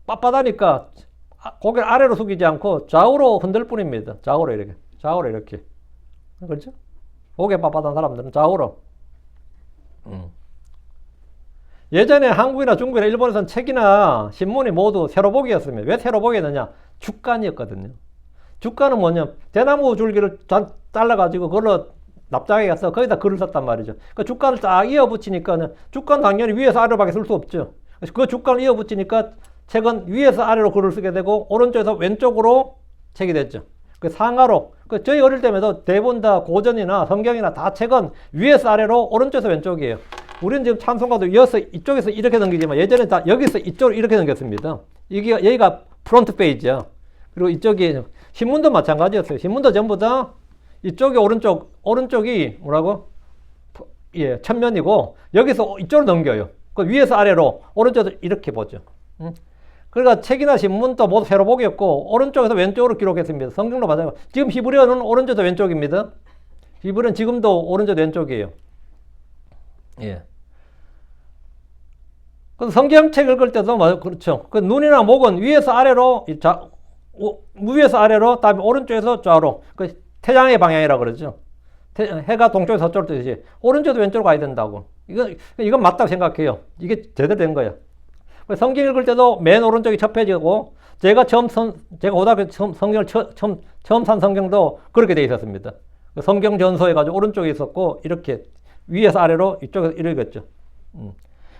빳빳하니까 고개를 아래로 숙이지 않고 좌우로 흔들 뿐입니다. 좌우로 이렇게. 좌우로 이렇게. 그렇죠? 고개 빳빳한 사람들은 좌우로. 예전에 한국이나 중국이나 일본에서는 책이나 신문이 모두 세로보기였습니다. 왜 세로보기였느냐? 주간이었거든요. 주간은 뭐냐? 대나무 줄기를 잘라가지고 그걸로 납작하게 가서 거기다 글을 썼단 말이죠. 그 주간을 딱 이어붙이니까 주간 당연히 위에서 아래로밖에 쓸 수 없죠. 그 주간을 이어붙이니까 책은 위에서 아래로 글을 쓰게 되고 오른쪽에서 왼쪽으로 책이 됐죠. 그 상하로. 저희 어릴 때에도 대부분 다 고전이나 성경이나 다 책은 위에서 아래로 오른쪽에서 왼쪽이에요. 우리는 지금 찬송가도 이쪽에서 이렇게 넘기지만 예전에 다 여기서 이쪽으로 이렇게 넘겼습니다. 여기가 프론트 페이지야. 그리고 이쪽이 신문도 마찬가지였어요. 신문도 전부 다 이쪽이 오른쪽이 뭐라고? 예, 천면이고 여기서 이쪽으로 넘겨요. 그 위에서 아래로 오른쪽에서 이렇게 보죠. 그러니까 책이나 신문도 모두 세로보기였고 오른쪽에서 왼쪽으로 기록했습니다. 성경도 마찬가지고 지금 히브리어는 오른쪽에서 왼쪽입니다. 히브리어는 지금도 오른쪽 왼쪽이에요. 예. 그 성경책 읽을 때도 그렇죠. 그 눈이나 목은 위에서 아래로, 위에서 아래로, 다음에 오른쪽에서 좌우로. 그 태양의 방향이라고 그러죠. 해가 동쪽에서 서쪽으로 뜨듯이 오른쪽에서 왼쪽으로 가야 된다고. 이건 맞다고 생각해요. 이게 제대로 된 거야. 성경 읽을 때도 맨 오른쪽이 첫 페이지고, 제가 고등학교 성경을 처음 산 성경도 그렇게 돼 있었습니다. 성경 전서 해가지고 오른쪽에 있었고, 이렇게 위에서 아래로 이쪽에서 이러겠죠.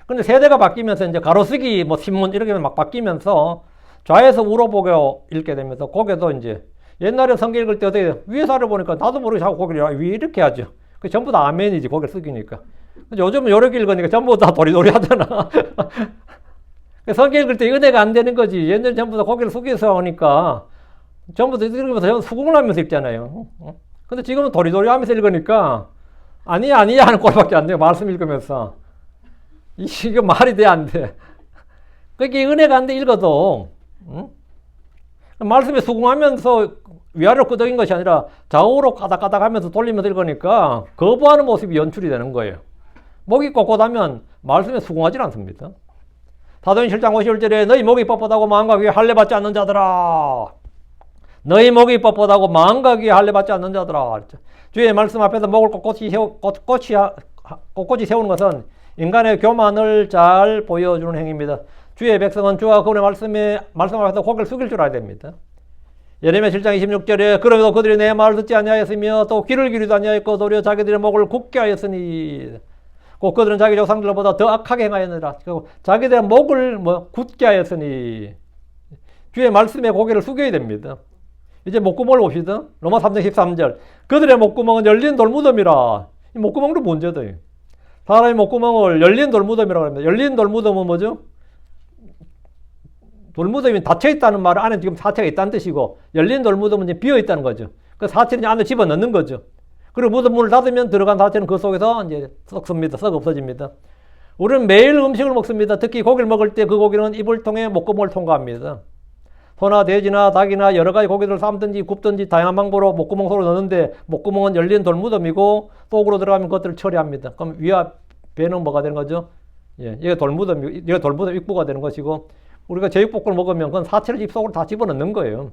근데 세대가 바뀌면서 이제 가로쓰기, 신문 이렇게 막 바뀌면서 좌에서 우로 보고 읽게 되면서 고개도 이제 옛날에 성경 읽을 때 어떻게 위에서 아래로 보니까 나도 모르게 자꾸 고개를 위에 이렇게 하죠. 전부 다 아멘이지, 고개를 숙이니까. 요즘은 이렇게 읽으니까 전부 다 도리도리 하잖아. 성경 읽을 때 은혜가 안 되는 거지. 옛날에 전부 다 고개를 숙여서 오니까 전부 다 읽으면서 수긍을 하면서 읽잖아요. 근데 지금은 도리도리 하면서 읽으니까 아니야 하는 꼴밖에 안 돼요. 말씀 읽으면서. 이게 말이 돼, 안 돼? 그게 은혜가 안 돼, 읽어도. 말씀에 수긍하면서 위아래로 끄덕인 것이 아니라 좌우로 까닥까닥 하면서 돌리면서 읽으니까 거부하는 모습이 연출이 되는 거예요. 목이 꼿꼿하면 말씀에 수긍하지 않습니다. 사도행 7장 51절에 너희 목이 뻣뻣하고 마음과 귀에 할례 받지 않는 자들아. 너희 목이 뻣뻣하고 마음과 귀에 할례 받지 않는 자들아. 주의 말씀 앞에서 목을 꼿꼿이 세우는 것은 인간의 교만을 잘 보여주는 행위입니다. 주의 백성은 주와 그분의 말씀 앞에서 고개를 숙일 줄 알아야 됩니다. 예레미야 7장 26절에 그러면서 그들이 내 말을 듣지 아니하였으며 또 귀를 기울이지 아니하였고 도리어 자기들의 목을 굳게 하였으니 곧 그들은 자기 조상들보다 더 악하게 행하였느니라. 자기들의 목을 굳게 하였으니 주의 말씀에 고개를 숙여야 됩니다. 이제 목구멍을 봅시다. 로마 3장 13절 그들의 목구멍은 열린 돌무덤이라. 이 목구멍도 문제다. 사람의 목구멍을 열린 돌무덤이라고 합니다. 열린 돌무덤은 뭐죠? 돌무덤이 닫혀있다는 말은 안에 지금 사체가 있다는 뜻이고 열린 돌무덤은 이제 비어있다는 거죠. 그 사체를 안에 집어넣는 거죠. 그리고 묻은 문을 닫으면 들어간 사체는 그 속에서 이제 썩습니다. 썩 없어집니다. 우리는 매일 음식을 먹습니다. 특히 고기를 먹을 때 그 고기는 입을 통해 목구멍을 통과합니다. 소나 돼지나 닭이나 여러 가지 고기를 삶든지 굽든지 다양한 방법으로 목구멍 속으로 넣는데 목구멍은 열린 돌무덤이고 속으로 들어가면 그것들을 처리합니다. 그럼 위와 배는 뭐가 되는 거죠? 예, 이게 돌무덤, 입구가 되는 것이고 우리가 제육볶음을 먹으면 그건 사체를 입속으로 다 집어넣는 거예요.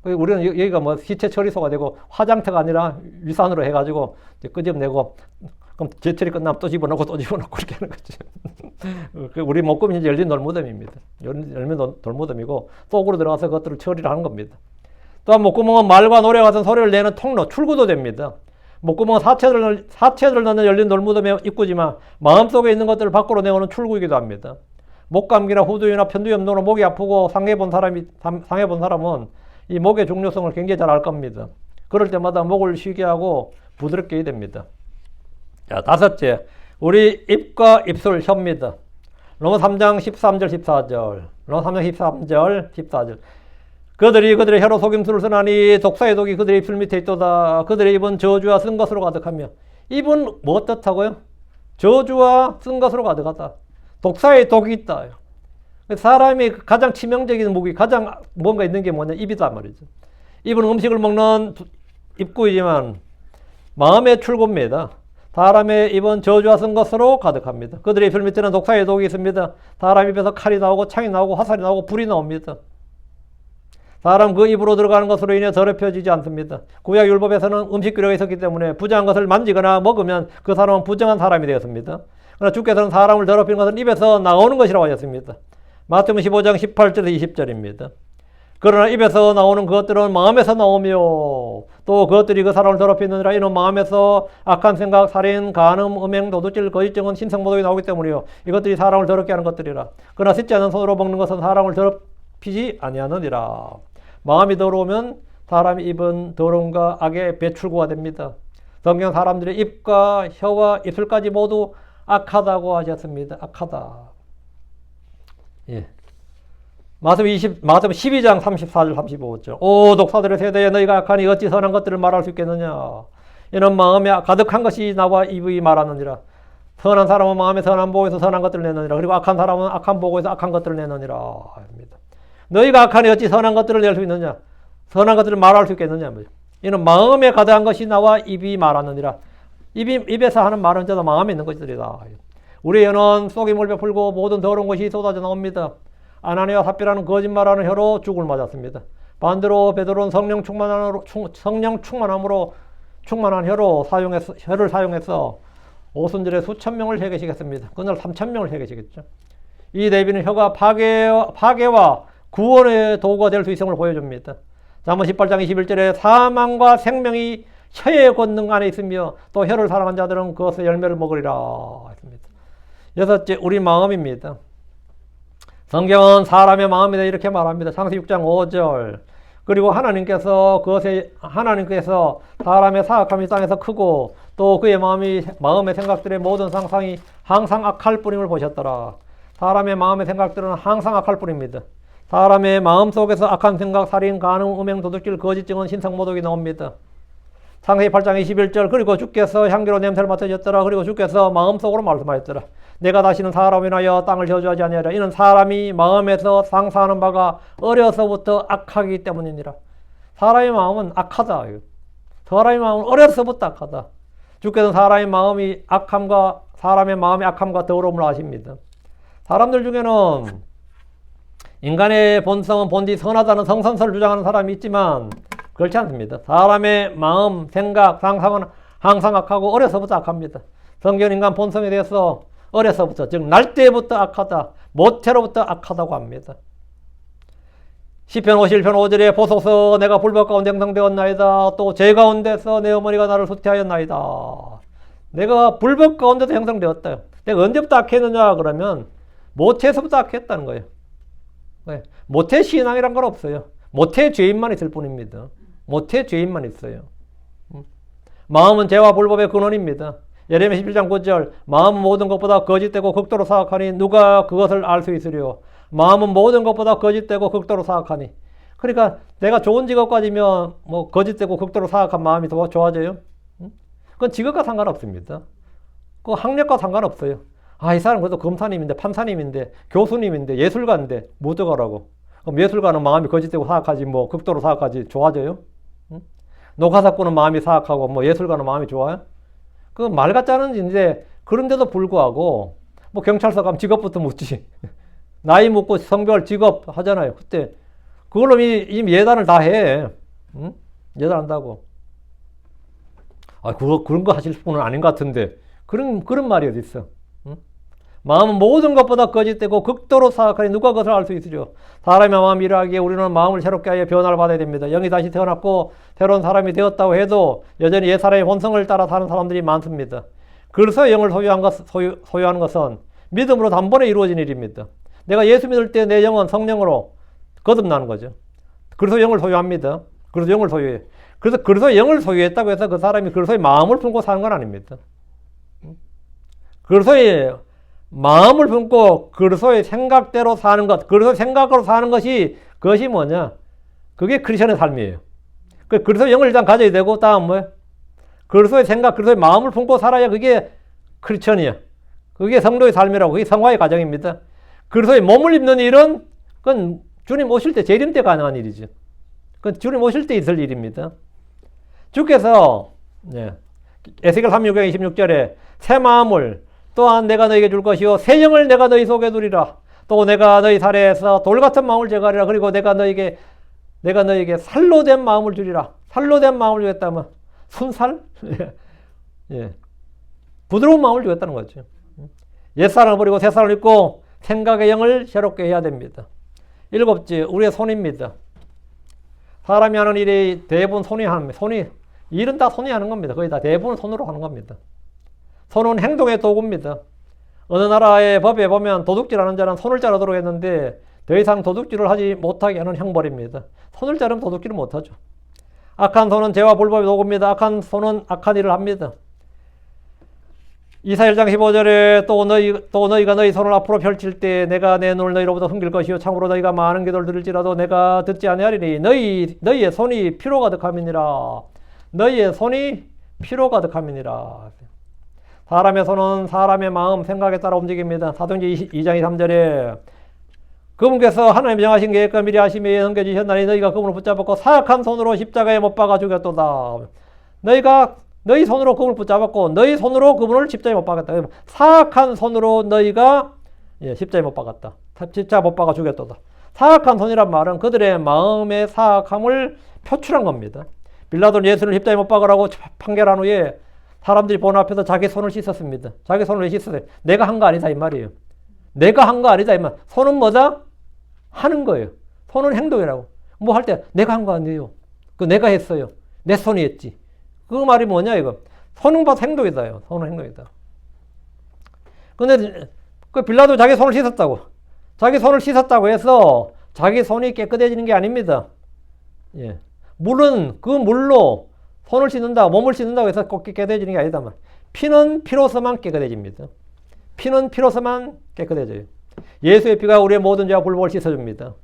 우리는 여기가 뭐 시체 처리소가 되고 화장터가 아니라 위산으로 해가지고 이제 끄집어내고 그럼 제철이 끝나면 또 집어넣고 또 집어넣고 그렇게 하는 거죠. 우리 목구멍이 이제 열린 돌무덤입니다. 열린 돌무덤이고 속으로 들어가서 그것들을 처리를 하는 겁니다. 또한 목구멍은 말과 노래 같은 소리를 내는 통로, 출구도 됩니다. 목구멍은 사체들을 넣는 열린 돌무덤의 입구지만 마음속에 있는 것들을 밖으로 내오는 출구이기도 합니다. 목감기나 후두이나 편두염 등으로 목이 아프고 상해본 사람은 이 목의 중요성을 굉장히 잘 알 겁니다. 그럴 때마다 목을 쉬게 하고 부드럽게 해야 됩니다. 자, 다섯째, 우리 입과 입술, 혀입니다. 로마 3장 13절 14절 로마 3장 13절 14절 그들의 혀로 속임수를 쓰나니 독사의 독이 그들의 입술 밑에 있도다. 그들의 입은 저주와 쓴 것으로 가득하며. 입은 뭐 뜻하고요? 저주와 쓴 것으로 가득하다. 독사의 독이 있다. 사람이 가장 치명적인 무기, 가장 뭔가 있는 게 뭐냐? 입이다 말이죠. 입은 음식을 먹는 입구이지만 마음의 출구입니다. 사람의 입은 저주와 쓴 것으로 가득합니다. 그들의 입술 밑에는 독사의 독이 있습니다. 사람 입에서 칼이 나오고 창이 나오고 화살이 나오고 불이 나옵니다. 사람 그 입으로 들어가는 것으로 인해 더럽혀지지 않습니다. 구약 율법에서는 음식 규례가 있었기 때문에 부정한 것을 만지거나 먹으면 그 사람은 부정한 사람이 되었습니다. 그러나 주께서는 사람을 더럽히는 것은 입에서 나오는 것이라고 하셨습니다. 마태복음 15장 18절에서 20절입니다. 그러나 입에서 나오는 그것들은 마음에서 나오며 또 그것들이 그 사람을 더럽히느니라. 이는 마음에서 악한 생각, 살인, 간음, 음행, 도둑질, 거짓증은 신성모독이 나오기 때문이요 이것들이 사람을 더럽게 하는 것들이라. 그러나 씻지 않은 손으로 먹는 것은 사람을 더럽히지 아니하느니라. 마음이 더러우면 사람의 입은 더러움과 악의 배출구가 됩니다. 성경 사람들의 입과 혀와 입술까지 모두 악하다고 하셨습니다. 악하다. 예. 마태복음 12장 34절 35절 오 독사들의 세대에 너희가 악하니 어찌 선한 것들을 말할 수 있겠느냐. 이는 마음에 가득한 것이 나와 입이 말하느니라. 선한 사람은 마음에 선한 보고에서 선한 것들을 내느니라. 그리고 악한 사람은 악한 보고에서 악한 것들을 내느니라. 너희가 악하니 어찌 선한 것들을 낼 수 있느냐. 선한 것들을 말할 수 있겠느냐. 이는 마음에 가득한 것이 나와 입이 말하느니라. 입에서 하는 말은 저도 마음에 있는 것들이다. 우리의 혀는 속임을 베풀고 모든 더러운 것이 쏟아져 나옵니다. 아나니와 삽비라는 거짓말하는 혀로 죽을 맞았습니다. 반대로 베드로는 성령 충만함으로 충만한 혀를 사용해서 오순절에 수천 명을 회개시켰습니다. 그날 3천 명을 회개시켰죠. 이 레위는 혀가 파괴와 구원의 도구가 될 수 있음을 보여줍니다. 잠언 18장 21절에 사망과 생명이 혀의 권능 안에 있으며 또 혀를 사랑한 자들은 그것의 열매를 먹으리라 했습니다. 여섯째, 우리 마음입니다. 성경은 사람의 마음이다 이렇게 말합니다. 창세기 6장 5절 그리고 하나님께서 사람의 사악함이 땅에서 크고 또 그의 마음의 생각들의 모든 상상이 항상 악할 뿐임을 보셨더라. 사람의 마음의 생각들은 항상 악할 뿐입니다. 사람의 마음 속에서 악한 생각, 살인, 간음, 음행, 도둑질, 거짓증은 신성모독이 나옵니다. 창세기 8장 21절 그리고 주께서 향기로 냄새를 맡으셨더라. 그리고 주께서 마음속으로 말씀하셨더라. 내가 다시는 사람을 인하여 땅을 저주하지 아니하리라. 이는 사람이 마음에서 상상하는 바가 어려서부터 악하기 때문이니라. 사람의 마음은 악하다. 사람의 마음은 어려서부터 악하다. 주께서는 사람의 마음의 악함과 더러움을 아십니다. 사람들 중에는 인간의 본성은 본디 선하다는 성선설을 주장하는 사람이 있지만 그렇지 않습니다. 사람의 마음, 생각, 상상은 항상 악하고 어려서부터 악합니다. 성경 인간 본성에 대해서 어려서부터, 즉 날 때부터 악하다, 모태로부터 악하다고 합니다. 시편 51편 5절에 보소서 내가 불법 가운데 형성되었나이다. 또 죄 가운데서 내 어머니가 나를 후퇴하였나이다. 내가 불법 가운데서 형성되었다. 내가 언제부터 악했느냐 그러면 모태에서부터 악했다는 거예요. 모태 신앙이란 건 없어요. 모태 죄인만 있을 뿐입니다. 모태 죄인만 있어요. 마음은 죄와 불법의 근원입니다. 예레미야 11장 9절 마음은 모든 것보다 거짓되고 극도로 사악하니 누가 그것을 알 수 있으리요. 마음은 모든 것보다 거짓되고 극도로 사악하니. 그러니까 내가 좋은 직업 가지면 뭐 거짓되고 극도로 사악한 마음이 더 좋아져요. 그건 직업과 상관없습니다. 그 학력과 상관없어요. 아, 이 사람 그래도 검사님인데, 판사님인데, 교수님인데, 예술가인데, 뭐 어떡하라고. 그럼 예술가는 마음이 거짓되고 사악하지, 뭐, 극도로 사악하지, 좋아져요? 응? 노가사꾼은 마음이 사악하고, 뭐, 예술가는 마음이 좋아요? 그 말 같지 않은 짓인데, 그런데도 불구하고, 뭐, 경찰서 가면 직업부터 묻지. 나이 묻고 성별, 직업 하잖아요. 그때, 그걸로 이미 예단을 다 해. 응? 예단한다고. 아, 그런 거 하실 분은 아닌 것 같은데, 그런 말이 어디 있어. 마음은 모든 것보다 거짓되고 극도로 사악하니 누가 그것을 알 수 있으리요. 사람의 마음이 일하기에 우리는 마음을 새롭게 하여 변화를 받아야 됩니다. 영이 다시 태어났고 새로운 사람이 되었다고 해도 여전히 옛 사람의 본성을 따라 사는 사람들이 많습니다. 그래서 영을 소유하는 것은 믿음으로 단번에 이루어진 일입니다. 내가 예수 믿을 때 내 영은 성령으로 거듭나는 거죠. 그래서 영을 소유합니다. 그래서 영을 소유해요. 그래서 영을 소유했다고 해서 그 사람이 그래서 마음을 품고 사는 건 아닙니다. 그래서 마음을 품고 그리스도의 생각대로 사는 것, 그리스도의 생각으로 사는 그것이 뭐냐? 그게 크리스천의 삶이에요. 그리스도의 영을 일단 가져야 되고, 다음 뭐예요? 그리스도의 생각, 그리스도의 마음을 품고 살아야 그게 크리스천이야. 그게 성도의 삶이라고, 그게 성화의 과정입니다. 그리스도의 몸을 입는 일은, 그건 주님 오실 때, 재림 때 가능한 일이죠. 그건 주님 오실 때 있을 일입니다. 주께서, 에스겔 36장 26절에 새 마음을 또한 내가 너에게 줄 것이요 새 영을 내가 너희 속에 두리라. 또 내가 너희 살에서 돌 같은 마음을 제거하리라. 그리고 내가 너에게 살로 된 마음을 주리라. 살로 된 마음을 주겠다면 순살? 예. 부드러운 마음을 주겠다는 거죠. 옛사람을 버리고 새사람을 입고 생각의 영을 새롭게 해야 됩니다. 일곱째, 우리의 손입니다. 사람이 하는 일이 대부분 일은 다 손이 하는 겁니다. 거의 다 대부분 손으로 하는 겁니다. 손은 행동의 도구입니다. 어느 나라의 법에 보면 도둑질하는 자는 손을 자르도록 했는데 더 이상 도둑질을 하지 못하게 하는 형벌입니다. 손을 자르면 도둑질을 못하죠. 악한 손은 죄와 불법의 도구입니다. 악한 손은 악한 일을 합니다. 이사야 1장 15절에 또 너희가 너희 손을 앞으로 펼칠 때 내가 내 눈을 너희로부터 숨길 것이요 참으로 너희가 많은 기도를 드릴지라도 내가 듣지 아니하리니 너희의 손이 피로 가득함이니라. 너희의 손이 피로 가득함이니라. 사람의 손은 사람의 마음, 생각에 따라 움직입니다. 사도행전 2장 23절에 그분께서 하나님 정하신 계획과 미리 하심에 넘겨주셨나니 너희가 그분을 붙잡았고 사악한 손으로 십자가에 못 박아 죽였도다. 너희 손으로 그분을 붙잡았고 너희 손으로 그분을 십자가에 못 박았다. 사악한 손으로 너희가 십자가에 못 박았다. 십자가 못 박아 죽였도다. 사악한 손이란 말은 그들의 마음의 사악함을 표출한 겁니다. 빌라도는 예수를 십자가에 못 박으라고 판결한 후에 사람들이 보는 앞에서 자기 손을 씻었습니다. 자기 손을 왜 씻었어요? 내가 한 거 아니다 이 말이에요. 내가 한 거 아니다 이 말. 손은 뭐다? 하는 거예요. 손은 행동이라고. 뭐 할 때 내가 한 거 아니에요. 그 내가 했어요. 내 손이 했지. 그 말이 뭐냐 이거. 손은 봐도 행동이다요. 손은 행동이다. 근데 그 빌라도 자기 손을 씻었다고. 자기 손을 씻었다고 해서 자기 손이 깨끗해지는 게 아닙니다. 예. 물은 그 물로 손을 씻는다, 몸을 씻는다고 해서 꼭 깨끗해지는 게 아니다만 피는 피로서만 깨끗해집니다. 피는 피로서만 깨끗해져요. 예수의 피가 우리의 모든 죄와 불법을 씻어줍니다.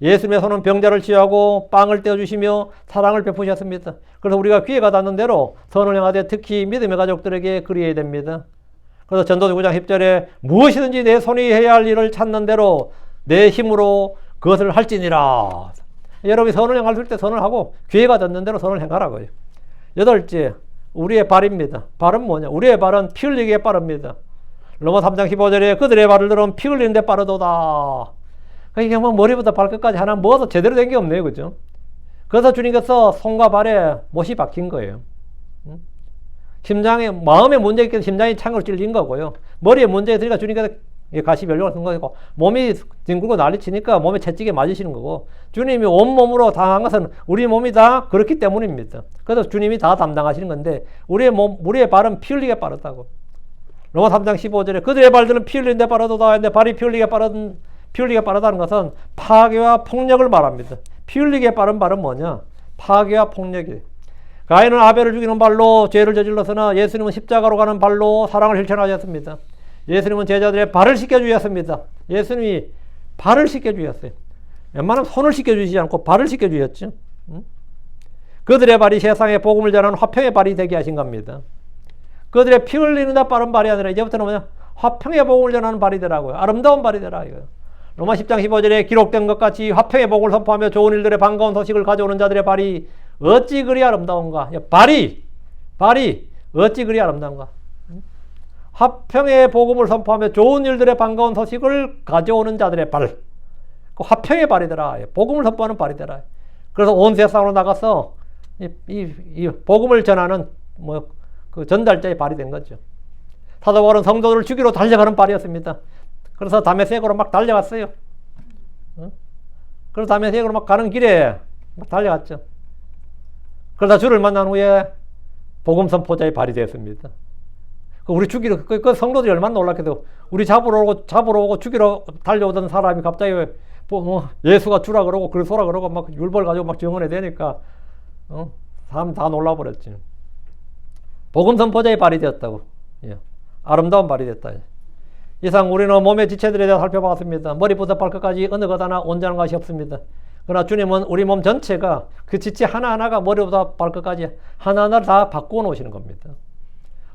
예수님의 손은 병자를 치유하고 빵을 떼어주시며 사랑을 베푸셨습니다. 그래서 우리가 기회가 닿는 대로 선을 행하되 특히 믿음의 가족들에게 그리해야 됩니다. 그래서 전도서 9장 10절에 무엇이든지 내 손이 해야 할 일을 찾는 대로 내 힘으로 그것을 할지니라. 여러분이 선을 행할 때 선을 하고 기회가 닿는 대로 선을 행하라고요. 여덟째, 우리의 발입니다. 발은 뭐냐? 우리의 발은 피 흘리기에 빠릅니다. 로마 3장 15절에 그들의 발들은 피 흘리는데 빠르도다. 그러니까 뭐 머리부터 발끝까지 하나 뭐도 제대로 된 게 없네요. 그죠? 그래서 주님께서 손과 발에 못이 박힌 거예요. 심장에, 마음에 문제 있기 때문에 심장이 창으로 찔린 거고요. 머리에 문제 있으니까 주님께서 가시 연료가 쓴 거고, 몸이 뒹굴고 난리치니까 몸에 채찍에 맞으시는 거고, 주님이 온몸으로 당한 것은 우리 몸이 다 그렇기 때문입니다. 그래서 주님이 다 담당하시는 건데, 우리의 발은 피 흘리게 빠르다고. 로마 3장 15절에 그들의 발들은 피 흘리는데 빠르도다 했는데, 발이 피 흘리게 빠르다는 것은 파괴와 폭력을 말합니다. 피 흘리게 빠른 발은 뭐냐? 파괴와 폭력이에요. 가인은 아벨을 죽이는 발로 죄를 저질렀으나 예수님은 십자가로 가는 발로 사랑을 실천하셨습니다. 예수님은 제자들의 발을 씻겨주셨습니다. 예수님이 발을 씻겨주셨어요. 웬만하면 손을 씻겨주시지 않고 발을 씻겨주셨죠. 그들의 발이 세상에 복음을 전하는 화평의 발이 되게 하신 겁니다. 그들의 피 흘리는 데 빠른 발이 아니라 이제부터는 뭐냐? 화평의 복음을 전하는 발이 되라고요. 아름다운 발이 되라 이거예요. 로마 10장 15절에 기록된 것 같이 화평의 복을 선포하며 좋은 일들의 반가운 소식을 가져오는 자들의 발이 어찌 그리 아름다운가? 발이 어찌 그리 아름다운가? 화평의 복음을 선포하며 좋은 일들의 반가운 소식을 가져오는 자들의 발. 그 화평의 발이더라. 복음을 선포하는 발이더라. 그래서 온 세상으로 나가서 이 복음을 전하는 그 전달자의 발이 된 거죠. 사도 바울은 성도들을 죽이러 달려가는 발이었습니다. 그래서 다메섹으로 막 달려갔어요. 그래서 다메섹으로 막 가는 길에 막 달려갔죠. 그러다 주를 만난 후에 복음 선포자의 발이 되었습니다. 우리 죽이러, 그 성도들이 얼마나 놀랐겠어요. 우리 잡으러 오고 죽이러 달려오던 사람이 갑자기 예수가 주라 그러고 그리스도라 그러고 막 율법을 가지고 막 증언해 되니까 사람 다 놀라버렸지. 복음 선포자의 발이 되었다고. 예. 아름다운 발이 됐다. 이상 우리는 몸의 지체들에 대해 살펴봤습니다. 머리부터 발끝까지 어느 것 하나 온전한 것이 없습니다. 그러나 주님은 우리 몸 전체가 그 지체 하나하나가 머리부터 발끝까지 하나하나를 다 바꾸어 놓으시는 겁니다.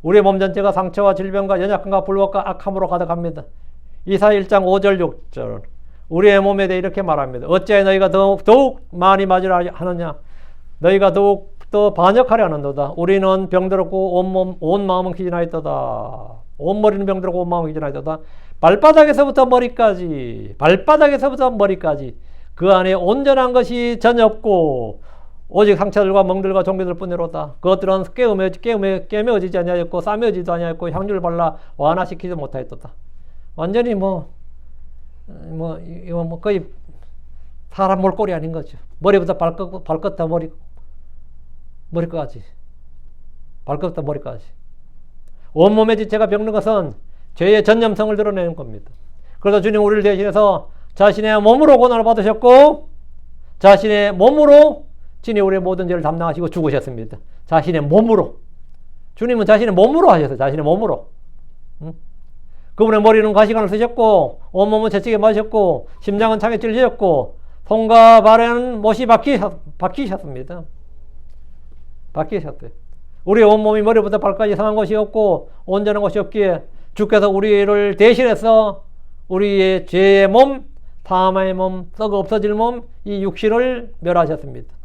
우리의 몸 전체가 상처와 질병과 연약함과 불법과 악함으로 가득합니다. 이사 1장 5절 6절 우리의 몸에 대해 이렇게 말합니다. 어찌하여 너희가 더욱 많이 맞으라 하느냐? 너희가 더욱 더 반역하려 하는도다. 우리는 병들었고 온 마음은 기진하였도다. 온 머리는 병들었고 온 마음은 기진하였도다. 발바닥에서부터 머리까지 그 안에 온전한 것이 전혀 없고 오직 상처들과 멍들과 종기들 뿐이로다. 그것들은 깨매어지지 아니하였고 싸매어지지도 아니하였고 향유를 발라 완화시키지 못하였도다. 완전히 거의 사람 몰골이 아닌 거죠. 머리부터 발끝부터 머리까지. 발끝부터 머리까지. 온몸의 지체가 병든 것은 죄의 전념성을 드러내는 겁니다. 그래서 주님 우리를 대신해서 자신의 몸으로 고난을 받으셨고 자신의 몸으로 진히 우리의 모든 죄를 담당하시고 죽으셨습니다. 자신의 몸으로. 주님은 자신의 몸으로 하셨어요. 자신의 몸으로. 그분의 머리는 가시관을 쓰셨고 온몸은 채찍에 맞으셨고 심장은 창에 찔리셨고 손과 발에는 못이 박히셨습니다. 바뀌셨어요. 우리의 온몸이 머리부터 발까지 상한 것이 없고 온전한 것이 없기에 주께서 우리를 대신해서 우리의 죄의 몸, 사망의 몸, 썩어 없어질 몸, 이 육신을 멸하셨습니다.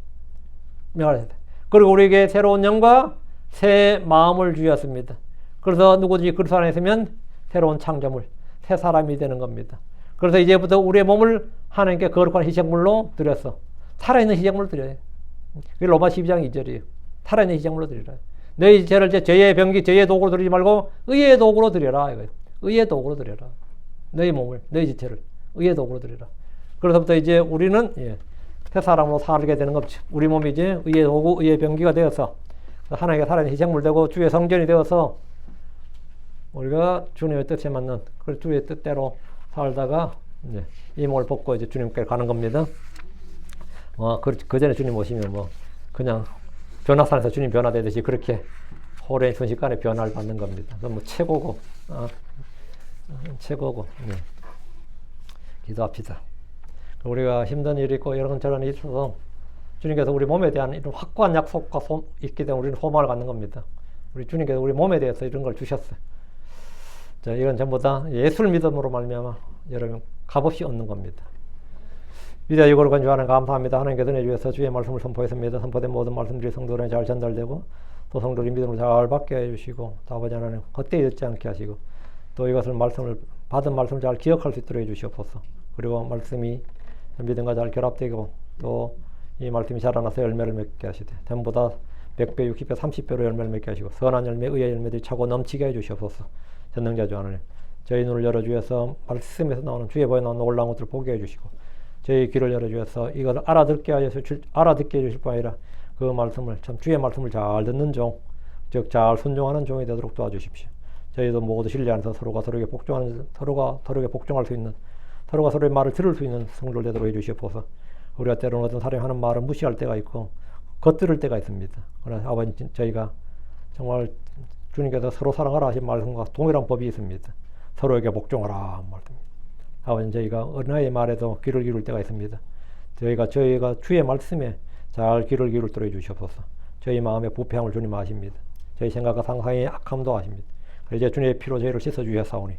그리고 우리에게 새로운 영과 새 마음을 주셨습니다. 그래서 누구든지 그리스도 안에 있으면 새로운 창조물, 새 사람이 되는 겁니다. 그래서 이제부터 우리의 몸을 하나님께 거룩한 희생물로 드려서 살아있는 희생물로 드려요. 그게 로마 12장 2절이에요. 살아있는 희생물로 드리라. 너희 죄를 죄의 병기, 죄의 도구로 드리지 말고 의의 도구로 드려라. 이거예요. 의의 도구로 드려라. 너희 몸을, 너희 지체를 의의 도구로 드리라. 그래서부터 이제 우리는 새 사람으로 살게 되는 거죠. 우리 몸이 이제 의의 도구, 의의 병기가 되어서 하나님께 살아있는 희생물 되고 주의 성전이 되어서 우리가 주님의 뜻에 맞는 그 주의 뜻대로 살다가 이제 이 몸을 벗고 이제 주님께 가는 겁니다. 그 전에 주님 오시면 그냥 변화산에서 주님 변화되듯이 그렇게 호련히 순식간에 변화를 받는 겁니다. 너무 최고고, 최고고. 네. 기도합시다. 우리가 힘든 일이 있고 이런저런 일이 있어서 주님께서 우리 몸에 대한 이런 확고한 약속과 있게 되면 우리는 소망을 갖는 겁니다. 우리 주님께서 우리 몸에 대해서 이런 걸 주셨어요. 자, 이건 전부 다 예수를 믿음으로 말미암아 여러분 값없이 얻는 겁니다. 위대하고 거룩한 주 하나님 감사합니다. 하나님께서 내주셔서 주의 말씀을 선포했습니다. 선포된 모든 말씀들이 성도들에 잘 전달되고 또 성도들이 믿음으로 잘 받게 해주시고 또 아버지 하나님 헛되이 듣지 않게 하시고 또 이것을 받은 말씀을 잘 기억할 수 있도록 해주시옵소서. 그리고 말씀이 믿음과 잘 결합되고 또 이 말씀이 자라나서 열매를 맺게 하시되 전보다 100배, 60배, 30배로 열매를 맺게 하시고 선한 열매, 의의 열매들이 차고 넘치게 해주시옵소서. 전능자 주 하나님 저희 눈을 열어주셔서 말씀에서 나오는 주의 보에 나오는 놀라운 것들을 보게 해주시고 저희 귀를 열어주셔서 이걸 알아듣게 해주실 뿐 아니라 그 말씀을 참 주의 말씀을 잘 듣는 종, 즉 잘 순종하는 종이 되도록 도와주십시오. 저희도 모두 신뢰 안에서 서로가 서로에게 복종할 수 있는 서로가 서로의 말을 들을 수 있는 성도를 되도록 해주시옵소서. 우리가 때로는 어떤 사람이 하는 말을 무시할 때가 있고 겉들을 때가 있습니다. 그러나 아버지 저희가 정말 주님께서 서로 사랑하라 하신 말씀과 동일한 법이 있습니다. 서로에게 복종하라 말씀입니다. 아버지 저희가 어린아이의 말에도 귀를 기울일 때가 있습니다. 저희가 주의 말씀에 잘 귀를 기울도록 해주시옵소서. 저희 마음의 부패함을 주님 아십니다. 저희 생각과 상상의 악함도 아십니다. 이제 주님의 피로 저희를 씻어주셨사오니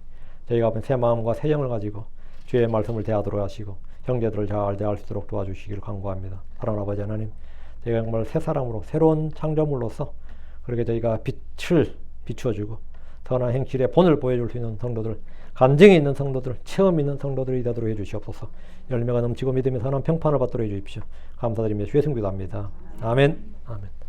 저희가 한번 새 마음과 새 영을 가지고 주의 말씀을 대하도록 하시고 형제들을 잘 대할 수 있도록 도와주시기를 간구합니다. 사랑하는 아버지 하나님, 저희가 정말 새 사람으로 새로운 창조물로서 그렇게 저희가 빛을 비추어주고 선한 행실의 본을 보여줄 수 있는 성도들, 간증이 있는 성도들, 체험 있는 성도들이 되도록 해주시옵소서. 열매가 넘치고 믿음의 선한 평판을 받도록 해주십시오. 감사드리며 주의 승비도합니다. 아멘. 아멘.